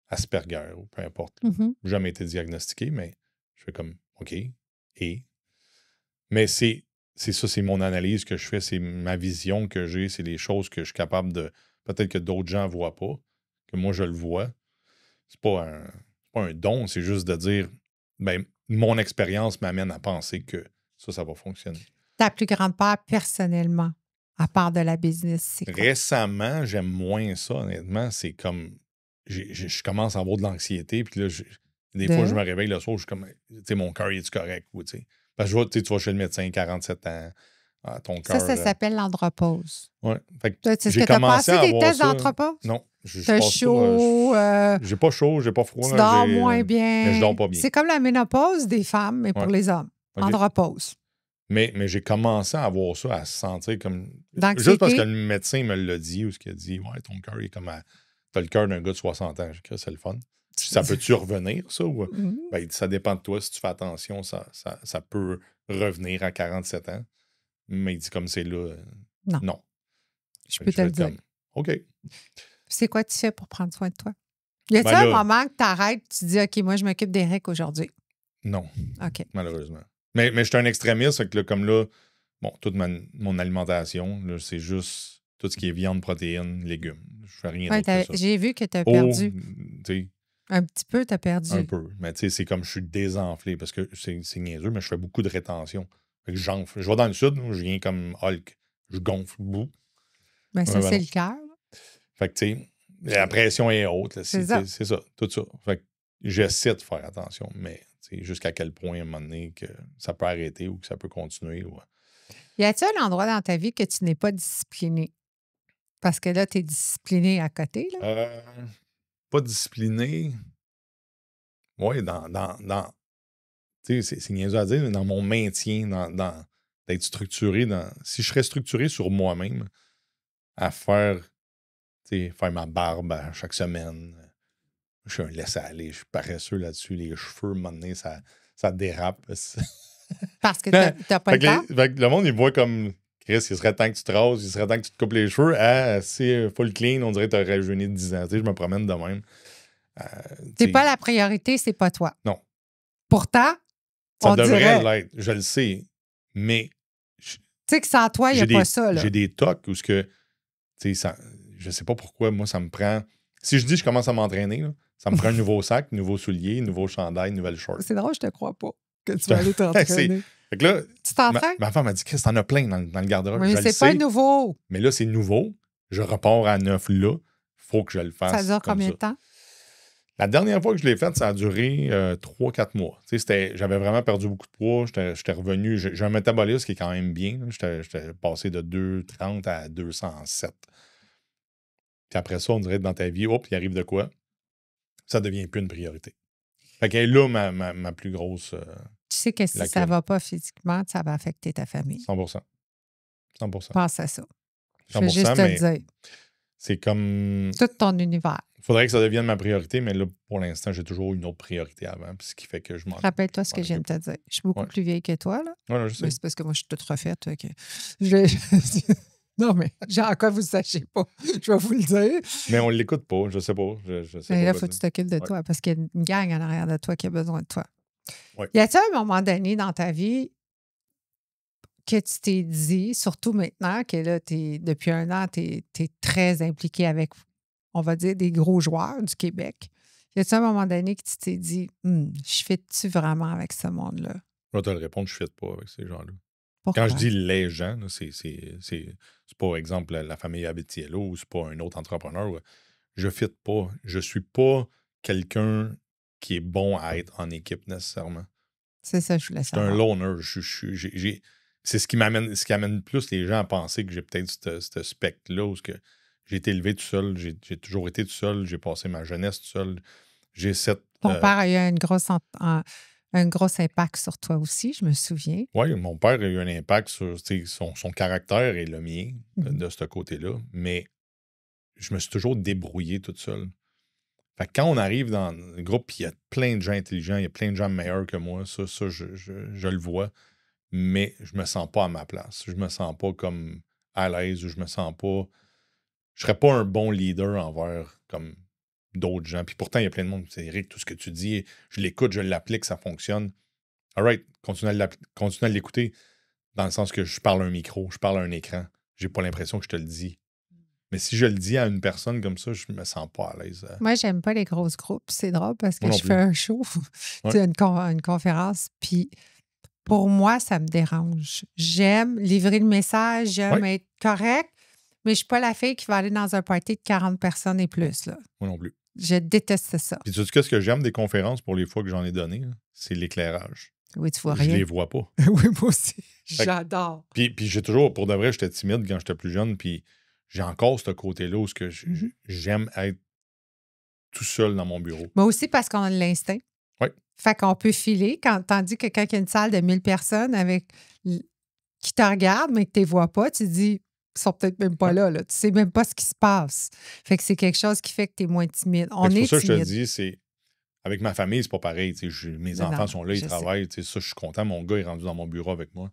Asperger, ou peu importe. J'ai jamais été diagnostiqué, mais je fais comme, OK, et? Mais c'est ça, c'est mon analyse que je fais, c'est ma vision que j'ai, c'est les choses que je suis capable de... Peut-être que d'autres gens ne voient pas, que moi, je le vois. C'est pas un don, c'est juste de dire, ben, mon expérience m'amène à penser que ça va fonctionner. Ta plus grande peur, personnellement, à part de la business, c'est quoi? Récemment, j'aime moins ça, honnêtement. C'est comme, je commence à avoir de l'anxiété, puis là, des fois, je me réveille le soir, je suis comme, tu sais, mon cœur, est-tu correct? Ou, tu sais, parce que tu vas chez le médecin, 47 ans, ton cœur... Ça s'appelle l'andropause. Oui. Est-ce que tu as passé des tests d'andropause? Non. T'as chaud. J'ai pas chaud, j'ai pas froid. Tu dors moins bien. Mais je dors pas bien. C'est comme la ménopause des femmes, mais pour les hommes. Okay. Andropause. Mais j'ai commencé à avoir ça, à se sentir comme... Juste parce que le médecin me l'a dit, ou ce qu'il a dit, ouais, ton cœur est comme... T'as le cœur d'un gars de 60 ans. C'est le fun. Ça peut-tu revenir, ça? Ou... Ben, ça dépend de toi. Si tu fais attention, ça peut revenir à 47 ans. Mais il dit comme c'est là... Non. Je peux te le dire. OK. C'est quoi tu fais pour prendre soin de toi? Y a-t-il un moment que tu arrêtes, tu dis, OK, moi, je m'occupe d'Éric aujourd'hui? Non. OK. Malheureusement. Mais je suis un extrémiste, fait que là, comme là, bon, toute mon alimentation, là, c'est juste tout ce qui est viande, protéines, légumes. Je fais rien d'autre que ça. J'ai vu que tu as perdu. T'sais, un petit peu, tu as perdu. Un peu. Mais tu sais, c'est comme je suis désenflé parce que c'est niaiseux, mais je fais beaucoup de rétention. Fait que j'enfle. Je vais dans le sud, je viens comme Hulk. Je gonfle beaucoup. Ben, ça, c'est le cœur. Fait que, tu sais, la pression est haute. C'est ça, tout ça. Fait que j'essaie de faire attention, mais jusqu'à quel point, à un moment donné, que ça peut arrêter ou que ça peut continuer. Ou... Y a-t-il un endroit dans ta vie que tu n'es pas discipliné? Parce que là, tu es discipliné à côté, là? Pas discipliné. Oui, tu sais, c'est niaiseux à dire, mais dans mon maintien, d'être structuré. Si je serais structuré sur moi-même, à faire ma barbe à chaque semaine, je suis un laisser-aller, je suis paresseux là-dessus, les cheveux, à un moment donné, ça dérape. Parce que t'as pas le temps? Le monde, il voit comme, Chris, il serait temps que tu te rases, il serait temps que tu te coupes les cheveux. Ah, c'est full clean, on dirait que tu aurais rajeuni de 10 ans. Je me promène de même. C'est pas la priorité, c'est pas toi. Non. Pourtant, ça devrait l'être, je le sais, mais... Tu sais que sans toi, il n'y a pas ça. Là. J'ai des tocs où je sais pas pourquoi, moi, ça me prend... Si je dis que je commence à m'entraîner, là, ça me prend un nouveau sac, nouveau soulier, nouveau chandail, nouvelle short. C'est drôle, je te crois pas que tu vas aller t'entraîner. Fait que là, tu t'entraînes? Ma femme m'a dit, Chris, t'en as plein dans le garde-robe. Mais c'est pas nouveau. Mais là, c'est nouveau. Je repars à neuf là. Il faut que je le fasse. Ça dure combien de temps? La dernière fois que je l'ai fait, ça a duré 3-4 mois. J'avais vraiment perdu beaucoup de poids. J'étais revenu. J'ai un métabolisme qui est quand même bien. J'étais passé de 230 à 207. Puis après ça, on dirait que dans ta vie, hop, il arrive de quoi? Ça devient plus une priorité. Fait qu'elle est là ma plus grosse... tu sais que si ça ne va pas physiquement, ça va affecter ta famille. 100%. Pense à ça. Je 100%, vais juste te le dire. C'est comme... Tout ton univers. Il faudrait que ça devienne ma priorité, mais là, pour l'instant, j'ai toujours une autre priorité avant, ce qui fait que je m'en... Rappelle-toi ce que je viens de te dire. Je suis beaucoup plus vieille que toi, là. Ouais, je sais. Mais c'est parce que moi, je suis toute refaite. Que non, mais encore, vous ne sachiez pas. Je vais vous le dire. Mais on ne l'écoute pas, je sais pas. Mais là, il faut que tu t'occupes de toi parce qu'il y a une gang en arrière de toi qui a besoin de toi. Ouais. Y a-t-il un moment donné dans ta vie que tu t'es dit, surtout maintenant que là, depuis un an, tu es très impliqué avec, on va dire, des gros joueurs du Québec. Y a-t-il un moment donné que tu t'es dit, je fit-tu vraiment avec ce monde-là? Je vais te le répondre, je ne fit pas avec ces gens-là. Pourquoi? Quand je dis les gens, c'est pas, exemple, la famille Abitiello ou c'est pas un autre entrepreneur. Je ne fit pas. Je ne suis pas quelqu'un qui est bon à être en équipe nécessairement. C'est ça, je voulais savoir. Je suis un loner. C'est ce qui amène plus les gens à penser que j'ai peut-être ce spectre-là où j'ai été élevé tout seul, j'ai toujours été tout seul, j'ai passé ma jeunesse tout seul. J'ai cette... Ton père a eu un gros impact sur toi aussi, je me souviens. Oui, mon père a eu un impact sur son caractère et le mien de ce côté-là, mais je me suis toujours débrouillé tout seul. Fait que quand on arrive dans le groupe, il y a plein de gens intelligents, il y a plein de gens meilleurs que moi, ça je le vois, mais je me sens pas à ma place. Je me sens pas comme à l'aise ou je me sens pas... Je serais pas un bon leader envers comme d'autres gens. Puis pourtant, il y a plein de monde. C'est Eric, tout ce que tu dis, je l'écoute, je l'applique, ça fonctionne. All right, continue à l'écouter dans le sens que je parle à un micro, je parle à un écran. J'ai pas l'impression que je te le dis. Mais si je le dis à une personne comme ça, je me sens pas à l'aise. Moi, j'aime pas les grosses groupes. C'est drôle parce que je fais un show, une conférence, puis pour moi, ça me dérange. J'aime livrer le message, j'aime être correct, mais je suis pas la fille qui va aller dans un party de 40 personnes et plus. Là. Moi non plus. Je déteste ça. Puis tu sais qu'est-ce que j'aime des conférences pour les fois que j'en ai donné? C'est l'éclairage. Oui, tu vois rien. Je les vois pas. Oui, moi aussi. J'adore. Puis j'ai toujours, pour de vrai, j'étais timide quand j'étais plus jeune, puis j'ai encore ce côté-là où j'aime être tout seul dans mon bureau. Moi aussi, parce qu'on a de l'instinct. Oui. Fait qu'on peut filer, tandis que quand il y a une salle de 1000 personnes qui te regardent, mais que tu ne les vois pas, tu te dis, ils sont peut-être même pas là. Tu ne sais même pas ce qui se passe. Fait que c'est quelque chose qui fait que tu es moins timide. C'est pour ça que je te dis, c'est... Avec ma famille, c'est pas pareil. Mes enfants sont là, ils travaillent. Ça, je suis content. Mon gars est rendu dans mon bureau avec moi.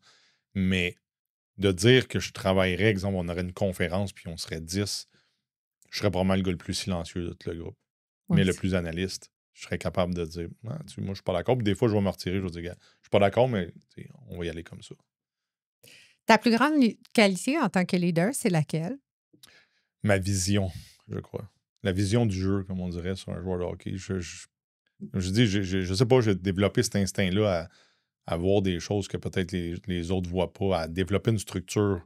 Mais de dire que je travaillerais, exemple, on aurait une conférence puis on serait 10, je serais probablement le gars le plus silencieux de tout le groupe. Oui, mais le plus analyste. Je serais capable de dire, moi, je suis pas d'accord. Puis des fois, je vais me retirer. Je vais dire, je suis pas d'accord, mais on va y aller comme ça. Ta plus grande qualité en tant que leader, c'est laquelle? Ma vision, je crois. La vision du jeu, comme on dirait sur un joueur de hockey. Je sais pas, j'ai développé cet instinct-là à voir des choses que peut-être les autres ne voient pas, à développer une structure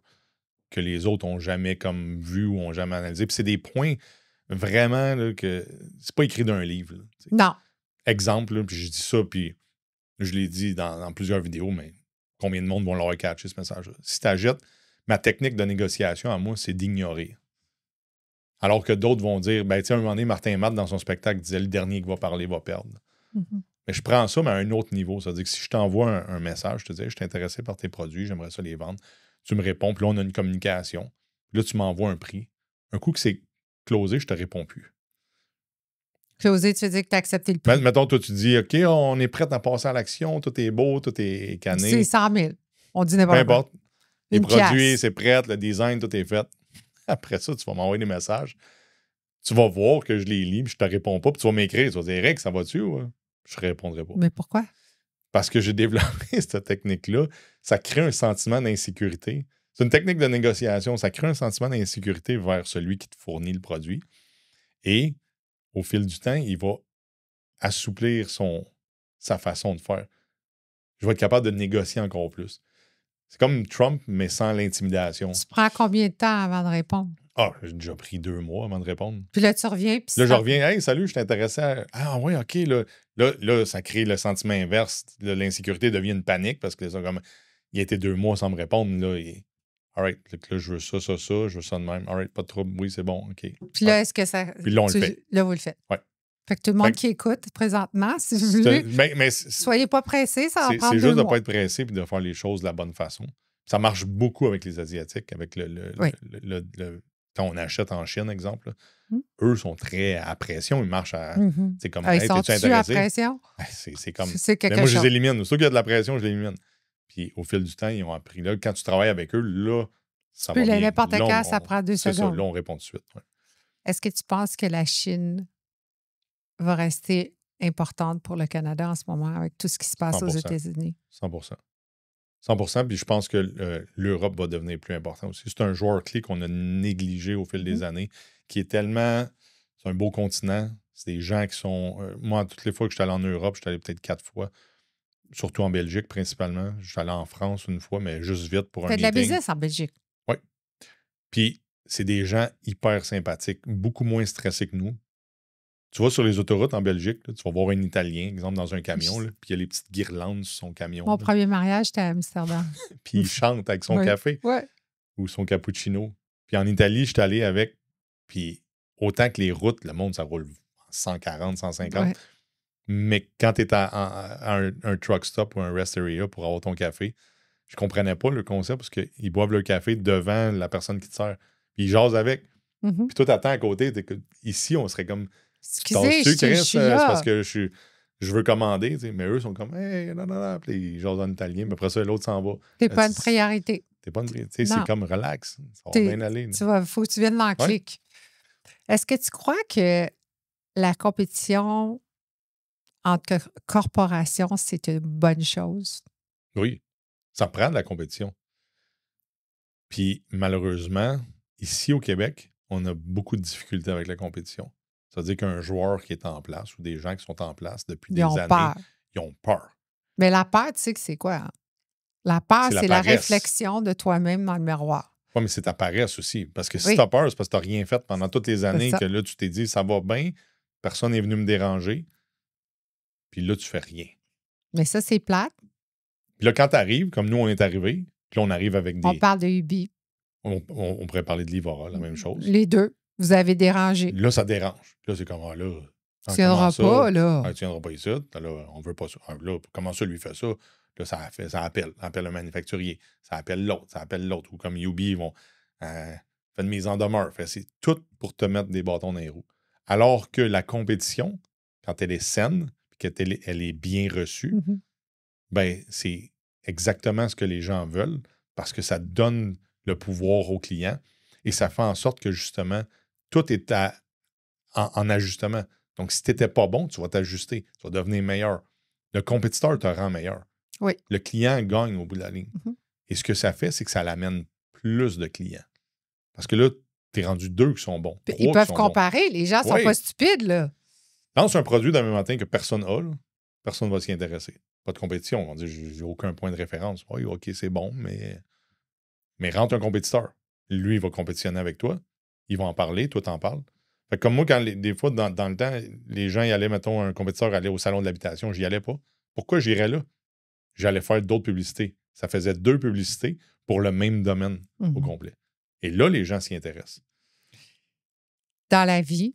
que les autres n'ont jamais comme vu ou n'ont jamais analysé. Puis c'est des points vraiment là, que c'est pas écrit dans un livre. Là, non. Exemple, là, puis je dis ça, puis je l'ai dit dans plusieurs vidéos, mais combien de monde vont l'avoir catché ce message-là? Si tu achètes, ma technique de négociation à moi, c'est d'ignorer. Alors que d'autres vont dire, ben, tu sais, à un moment donné, Martin Matt, dans son spectacle, disait le dernier qui va parler va perdre. Mm-hmm. Mais je prends ça, mais à un autre niveau. C'est-à-dire que si je t'envoie un message, je te dis, je suis intéressé par tes produits, j'aimerais ça les vendre. Tu me réponds, puis là, on a une communication. Puis là, tu m'envoies un prix. Un coup que c'est closé, je te réponds plus. Closé, tu veux dire que tu as accepté le prix. Mettons, toi, tu dis, OK, on est prêt à passer à l'action, tout est beau, tout est canné. C'est 100 000. On dit n'importe quoi. Peu importe. Les produits, c'est prêt, le design, tout est fait. Après ça, tu vas m'envoyer des messages. Tu vas voir que je les lis, puis je te réponds pas, puis tu vas m'écrire. Tu vas dire, Eric, ça va-tu? Ouais? Je ne répondrai pas. Mais pourquoi? Parce que j'ai développé cette technique-là. Ça crée un sentiment d'insécurité. C'est une technique de négociation. Ça crée un sentiment d'insécurité vers celui qui te fournit le produit. Et au fil du temps, il va assouplir sa façon de faire. Je vais être capable de négocier encore plus. C'est comme Trump, mais sans l'intimidation. Tu prends combien de temps avant de répondre? Ah, j'ai déjà pris 2 mois avant de répondre. Puis là, tu reviens. Puis là, je reviens. Hey, salut, je t'intéressais à. Ah, oui, OK. Là, ça crée le sentiment inverse. Là, l'insécurité devient une panique parce que comme, il a été 2 mois sans me répondre. Là, all right, là, je veux ça, je veux ça de même. All right, pas de trouble. Oui, c'est bon. OK. Puis là, est-ce que ça. Puis là, on le fait. Là, vous le faites. Oui. Fait que tout le monde qui écoute présentement, si vous voulez, soyez pas pressés, ça va prendre 2 mois. C'est juste de ne pas être pressé et de faire les choses de la bonne façon. Ça marche beaucoup avec les Asiatiques, avec quand on achète en Chine, exemple. Eux sont très à pression, ils marchent à. C'est comme, ils sont à pression? C'est comme. C'est quelque moi, chose. je les élimine. Ceux qui ont de la pression, je les élimine. Puis au fil du temps, ils ont appris. Là, quand tu travailles avec eux, là, ça va bien. N'importe quand, ça prend 2 secondes. C'est ça, là, on répond tout de suite. Ouais. Est-ce que tu penses que la Chine va rester importante pour le Canada en ce moment avec tout ce qui se passe 100%. aux États-Unis? 100%. 100%, puis je pense que l'Europe va devenir plus important aussi. C'est un joueur clé qu'on a négligé au fil des années, qui est tellement... C'est un beau continent. C'est des gens qui sont... moi, toutes les fois que je suis allé en Europe, je suis allé peut-être 4 fois, surtout en Belgique principalement. Je suis allé en France une fois, mais juste vite pour un meeting. Tu fais de la business en Belgique? Oui. Puis c'est des gens hyper sympathiques, beaucoup moins stressés que nous. Tu vas sur les autoroutes en Belgique, là, tu vas voir un Italien, exemple, dans un camion, là, puis il y a les petites guirlandes sur son camion. Mon premier mariage, c'était à Amsterdam. Puis il chante avec son café ou son cappuccino. Puis en Italie, je suis allé avec, puis autant que les routes, le monde, ça roule 140, 150. Ouais. Mais quand tu es à un truck stop ou un rest area pour avoir ton café, je comprenais pas le concept parce qu'ils boivent leur café devant la personne qui te sert. Puis ils jasent avec. Puis toi, t'attends à côté. Ici, on serait comme... Excusez, c'est parce que je veux commander, mais eux sont comme hey, non. Puis ils jasent en italien, mais après ça, l'autre s'en va. T'es pas une priorité. T'es pas une priorité. C'est comme relax. Ça va bien aller. Il faut que tu viennes dans le clic. Est-ce que tu crois que la compétition entre corporations, c'est une bonne chose? Oui. Ça prend de la compétition. Puis malheureusement, ici au Québec, on a beaucoup de difficultés avec la compétition. Ça veut dire qu'un joueur qui est en place ou des gens qui sont en place depuis des années, ils ont peur. Mais la peur, tu sais que c'est quoi? Hein? La peur, c'est la réflexion de toi-même dans le miroir. Oui, mais c'est ta paresse aussi. Parce que si tu as peur, c'est parce que tu n'as rien fait pendant toutes les années que là, tu t'es dit, ça va bien, personne n'est venu me déranger. Puis là, tu fais rien. Mais ça, c'est plate. Puis là, quand tu arrives, comme nous, on est arrivés, puis là, on arrive avec des... On parle de Ubi. On pourrait parler de Livora, la même chose. Les deux. Vous avez dérangé. Là, ça dérange. Là, c'est comme, là... Tu viendras pas, là. Tu viendras pas ici. Là, on veut pas ça. Là, comment ça lui fait ça? Là, ça appelle le manufacturier. Ça appelle l'autre. Ou comme Ubi, ils vont faire une mise en demeure. C'est tout pour te mettre des bâtons dans les roues. Alors que la compétition, quand elle est saine, puis qu'elle est bien reçue, ben c'est exactement ce que les gens veulent parce que ça donne le pouvoir aux clients et ça fait en sorte que, justement, tout est en ajustement. Donc, si tu n'étais pas bon, tu vas t'ajuster. Tu vas devenir meilleur. Le compétiteur te rend meilleur. Oui. Le client gagne au bout de la ligne. Et ce que ça fait, c'est que ça l'amène plus de clients. Parce que là, tu es rendu 2 qui sont bons. Ils peuvent comparer. Bons. Les gens ne sont pas stupides, là. Lance un produit demain matin que personne n'a, là, personne ne va s'y intéresser. Pas de compétition. On va dire, j'ai aucun point de référence. Oui, OK, c'est bon, mais rentre un compétiteur. Lui, il va compétitionner avec toi. Ils vont en parler, toi, t'en parles. Fait que comme moi, quand des fois, dans le temps, les gens y allaient, mettons, un compétiteur allait au salon de l'habitation, j'y allais pas. Pourquoi j'irais là? J'allais faire d'autres publicités. Ça faisait 2 publicités pour le même domaine au complet. Et là, les gens s'y intéressent. Dans la vie,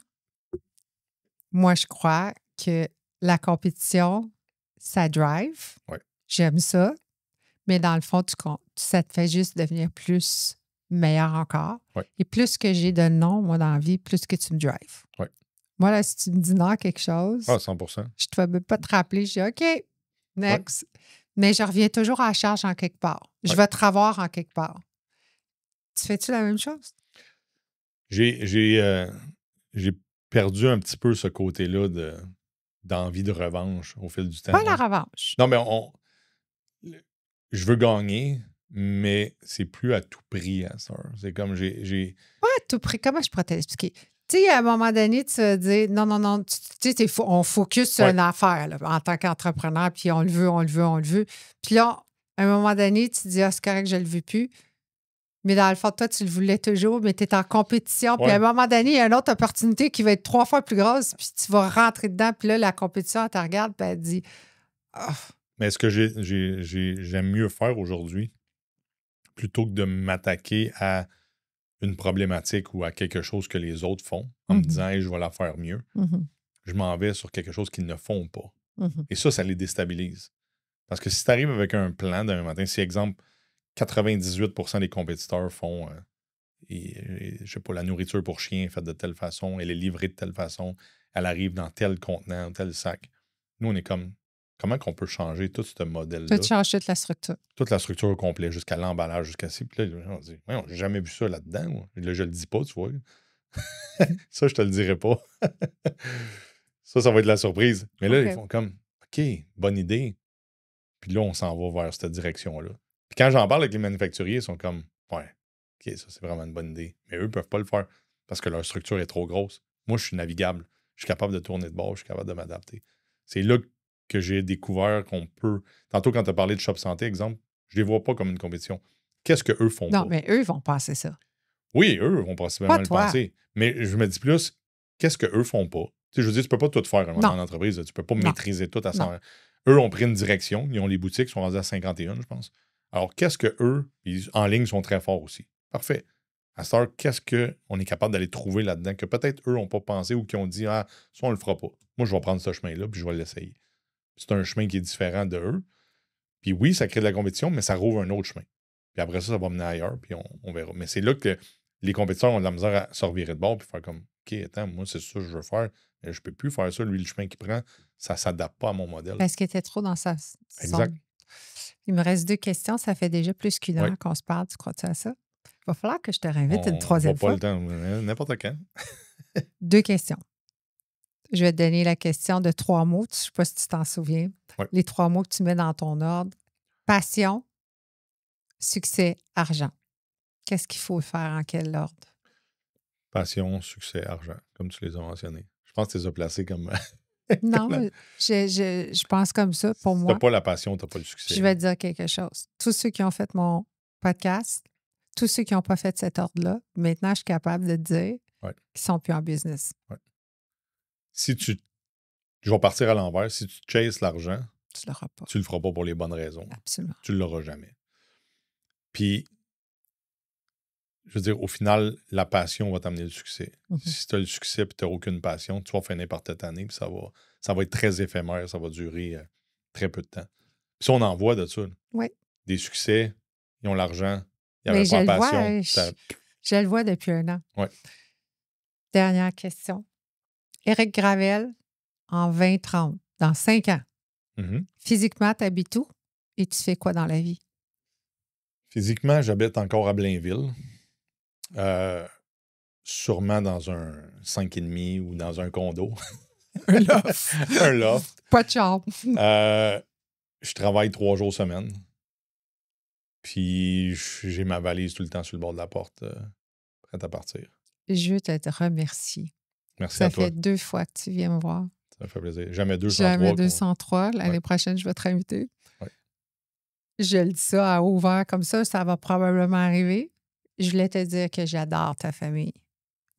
moi, je crois que la compétition, ça drive. Ouais. J'aime ça. Mais dans le fond, ça te fait juste devenir plus meilleur encore. Ouais. Et plus que j'ai de non, moi, dans la vie, plus que tu me drives. Ouais. Moi, là, si tu me dis non à quelque chose, 100%. Je ne te fais pas te rappeler. Je dis OK, next. Ouais. Mais je reviens toujours à la charge en quelque part. Je vais te revoir en quelque part. Tu fais-tu la même chose? J'ai perdu un petit peu ce côté-là d'envie de revanche au fil du temps. Pas la revanche. Non, mais je veux gagner, mais c'est plus à tout prix à ça. C'est comme j'ai... Pas à tout prix. Comment je pourrais t'expliquer? Tu sais, à un moment donné, tu te dis, non, tu sais, on focus sur une affaire là, en tant qu'entrepreneur, puis on le veut. Puis là, à un moment donné, tu te dis, c'est correct, je ne le veux plus. Mais dans le fond, toi, tu le voulais toujours, mais tu es en compétition. Puis à un moment donné, il y a une autre opportunité qui va être 3 fois plus grosse, puis tu vas rentrer dedans, puis là, la compétition, elle te regarde, puis elle te dit, oh. Mais ce que j'aime mieux faire aujourd'hui, plutôt que de m'attaquer à une problématique ou à quelque chose que les autres font, en me disant, hey, je vais la faire mieux, je m'en vais sur quelque chose qu'ils ne font pas. Et ça les déstabilise. Parce que si tu arrives avec un plan d'un matin, si, exemple, 98% des compétiteurs font, je sais pas, la nourriture pour chien est faite de telle façon, elle est livrée de telle façon, elle arrive dans tel contenant, tel sac. Nous, on est comme, comment qu'on peut changer tout ce modèle-là? Tu changes toute la structure. Toute la structure au complet, jusqu'à l'emballage, jusqu'à ci. Puis là, on dit, j'ai jamais vu ça là-dedans. Moi. Là, je le dis pas, tu vois. Ça, je te le dirai pas. Ça va être la surprise. Mais là, ils font comme, OK, bonne idée. Puis là, on s'en va vers cette direction-là. Puis quand j'en parle avec les manufacturiers, ils sont comme, ouais, OK, ça, c'est vraiment une bonne idée. Mais eux ne peuvent pas le faire parce que leur structure est trop grosse. Moi, je suis navigable. Je suis capable de tourner de bord, je suis capable de m'adapter. C'est là que j'ai découvert qu'on peut... Tantôt, quand tu as parlé de Shop Santé, exemple, je ne les vois pas comme une compétition. Qu'est-ce qu'eux font pas? Non, mais eux, ils vont passer ça. Oui, eux vont possiblement le penser. Mais je me dis plus, qu'est-ce qu'eux font pas? Tu sais, je veux dire, tu peux pas tout faire en entreprise. Tu peux pas maîtriser tout à 100. Eux ont pris une direction. Ils ont les boutiques, ils sont rendus à 51, je pense. Alors, qu'est-ce qu'eux, en ligne, sont très forts aussi? Parfait. À cette heure, qu'est-ce qu'on est capable d'aller trouver là-dedans que peut-être eux n'ont pas pensé ou qui ont dit, ah, ça, on le fera pas. Moi, je vais prendre ce chemin-là puis je vais l'essayer. C'est un chemin qui est différent de eux. Puis oui, ça crée de la compétition, mais ça rouvre un autre chemin. Puis après ça va mener ailleurs, puis on verra. Mais c'est là que les compétiteurs ont de la misère à se revirer de bord puis faire comme, OK, attends, moi, c'est ça que je veux faire. Mais je peux plus faire ça. Lui, le chemin qu'il prend, ça ne s'adapte pas à mon modèle. Parce qu'il était trop dans sa... Exact. Il me reste 2 questions. Ça fait déjà plus qu'1 heure qu'on se parle. Tu crois-tu à ça? Il va falloir que je te réinvite une 3e fois. Pas le temps, n'importe quand. 2 questions. Je vais te donner la question de 3 mots. Je ne sais pas si tu t'en souviens. Les 3 mots que tu mets dans ton ordre. Passion, succès, argent. Qu'est-ce qu'il faut faire en quel ordre? Passion, succès, argent, comme tu les as mentionnés. Je pense que tu les as placés comme... Non, je pense comme ça pour moi. Tu n'as pas la passion, tu n'as pas le succès. Je vais te dire quelque chose. Tous ceux qui ont fait mon podcast, tous ceux qui n'ont pas fait cet ordre-là, maintenant, je suis capable de te dire qu'ils ne sont plus en business. Si tu... Je vais partir à l'envers. Si tu chases l'argent, tu ne l'auras pas. Tu ne le feras pas pour les bonnes raisons. Absolument. Tu ne l'auras jamais. Puis, je veux dire, au final, la passion va t'amener le succès. Si tu as le succès et tu n'as aucune passion, tu vas finir par te tanner, puis ça va être très éphémère, ça va durer très peu de temps. Puis ça, on en voit de ça. Oui. Des succès, ils ont l'argent, il n'y avait pas de passion. Je le vois depuis 1 an. Oui. Dernière question. Éric Gravel, en 2030, dans 5 ans, physiquement, tu habites où et tu fais quoi dans la vie? Physiquement, j'habite encore à Blainville. Sûrement dans un 5,5 ou dans un condo. Un loft. Un loft. Pas de chambre. Je travaille 3 jours semaine. Puis j'ai ma valise tout le temps sur le bord de la porte, prête à partir. Je veux te remercier. Merci à toi. Ça fait 2 fois que tu viens me voir. Ça me fait plaisir. Jamais 203. Jamais 203. L'année prochaine, je vais te réinviter. Ouais. Je le dis ça à ouvert comme ça va probablement arriver. Je voulais te dire que j'adore ta famille.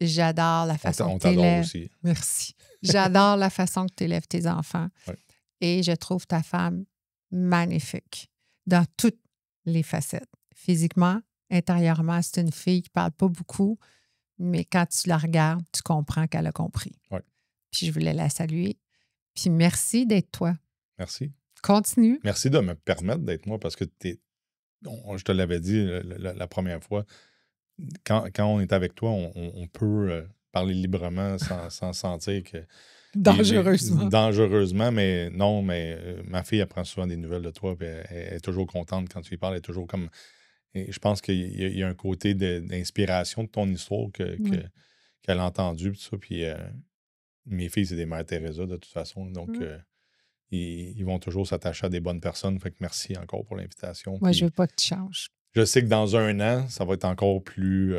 J'adore la façon que tu élèves. Aussi. Merci. J'adore la façon que tu élèves tes enfants. Ouais. Et je trouve ta femme magnifique dans toutes les facettes. Physiquement, intérieurement, c'est une fille qui ne parle pas beaucoup, mais quand tu la regardes, tu comprends qu'elle a compris. Ouais. Puis je voulais la saluer. Puis merci d'être toi. Merci. Continue. Merci de me permettre d'être moi parce que je te l'avais dit la première fois. Quand on est avec toi, on peut parler librement sans sentir que... Dangereusement. Dangereusement, mais non, mais ma fille apprend souvent des nouvelles de toi, puis elle est toujours contente quand tu lui parles, elle est toujours comme... Et je pense qu'il y a un côté d'inspiration de ton histoire qu'elle a entendu, puis ça, puis mes filles, c'est des mères Teresa de toute façon, donc ils vont toujours s'attacher à des bonnes personnes, fait que merci encore pour l'invitation. Moi, puis... je veux pas que tu changes. Je sais que dans 1 an, ça va être encore plus,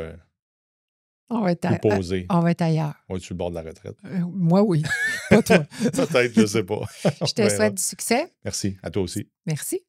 On va être plus posé. on va être ailleurs. On va être sur le bord de la retraite. Moi, oui. Pas toi. Peut-être, je ne sais pas. Je te souhaite du succès. Merci. À toi aussi. Merci.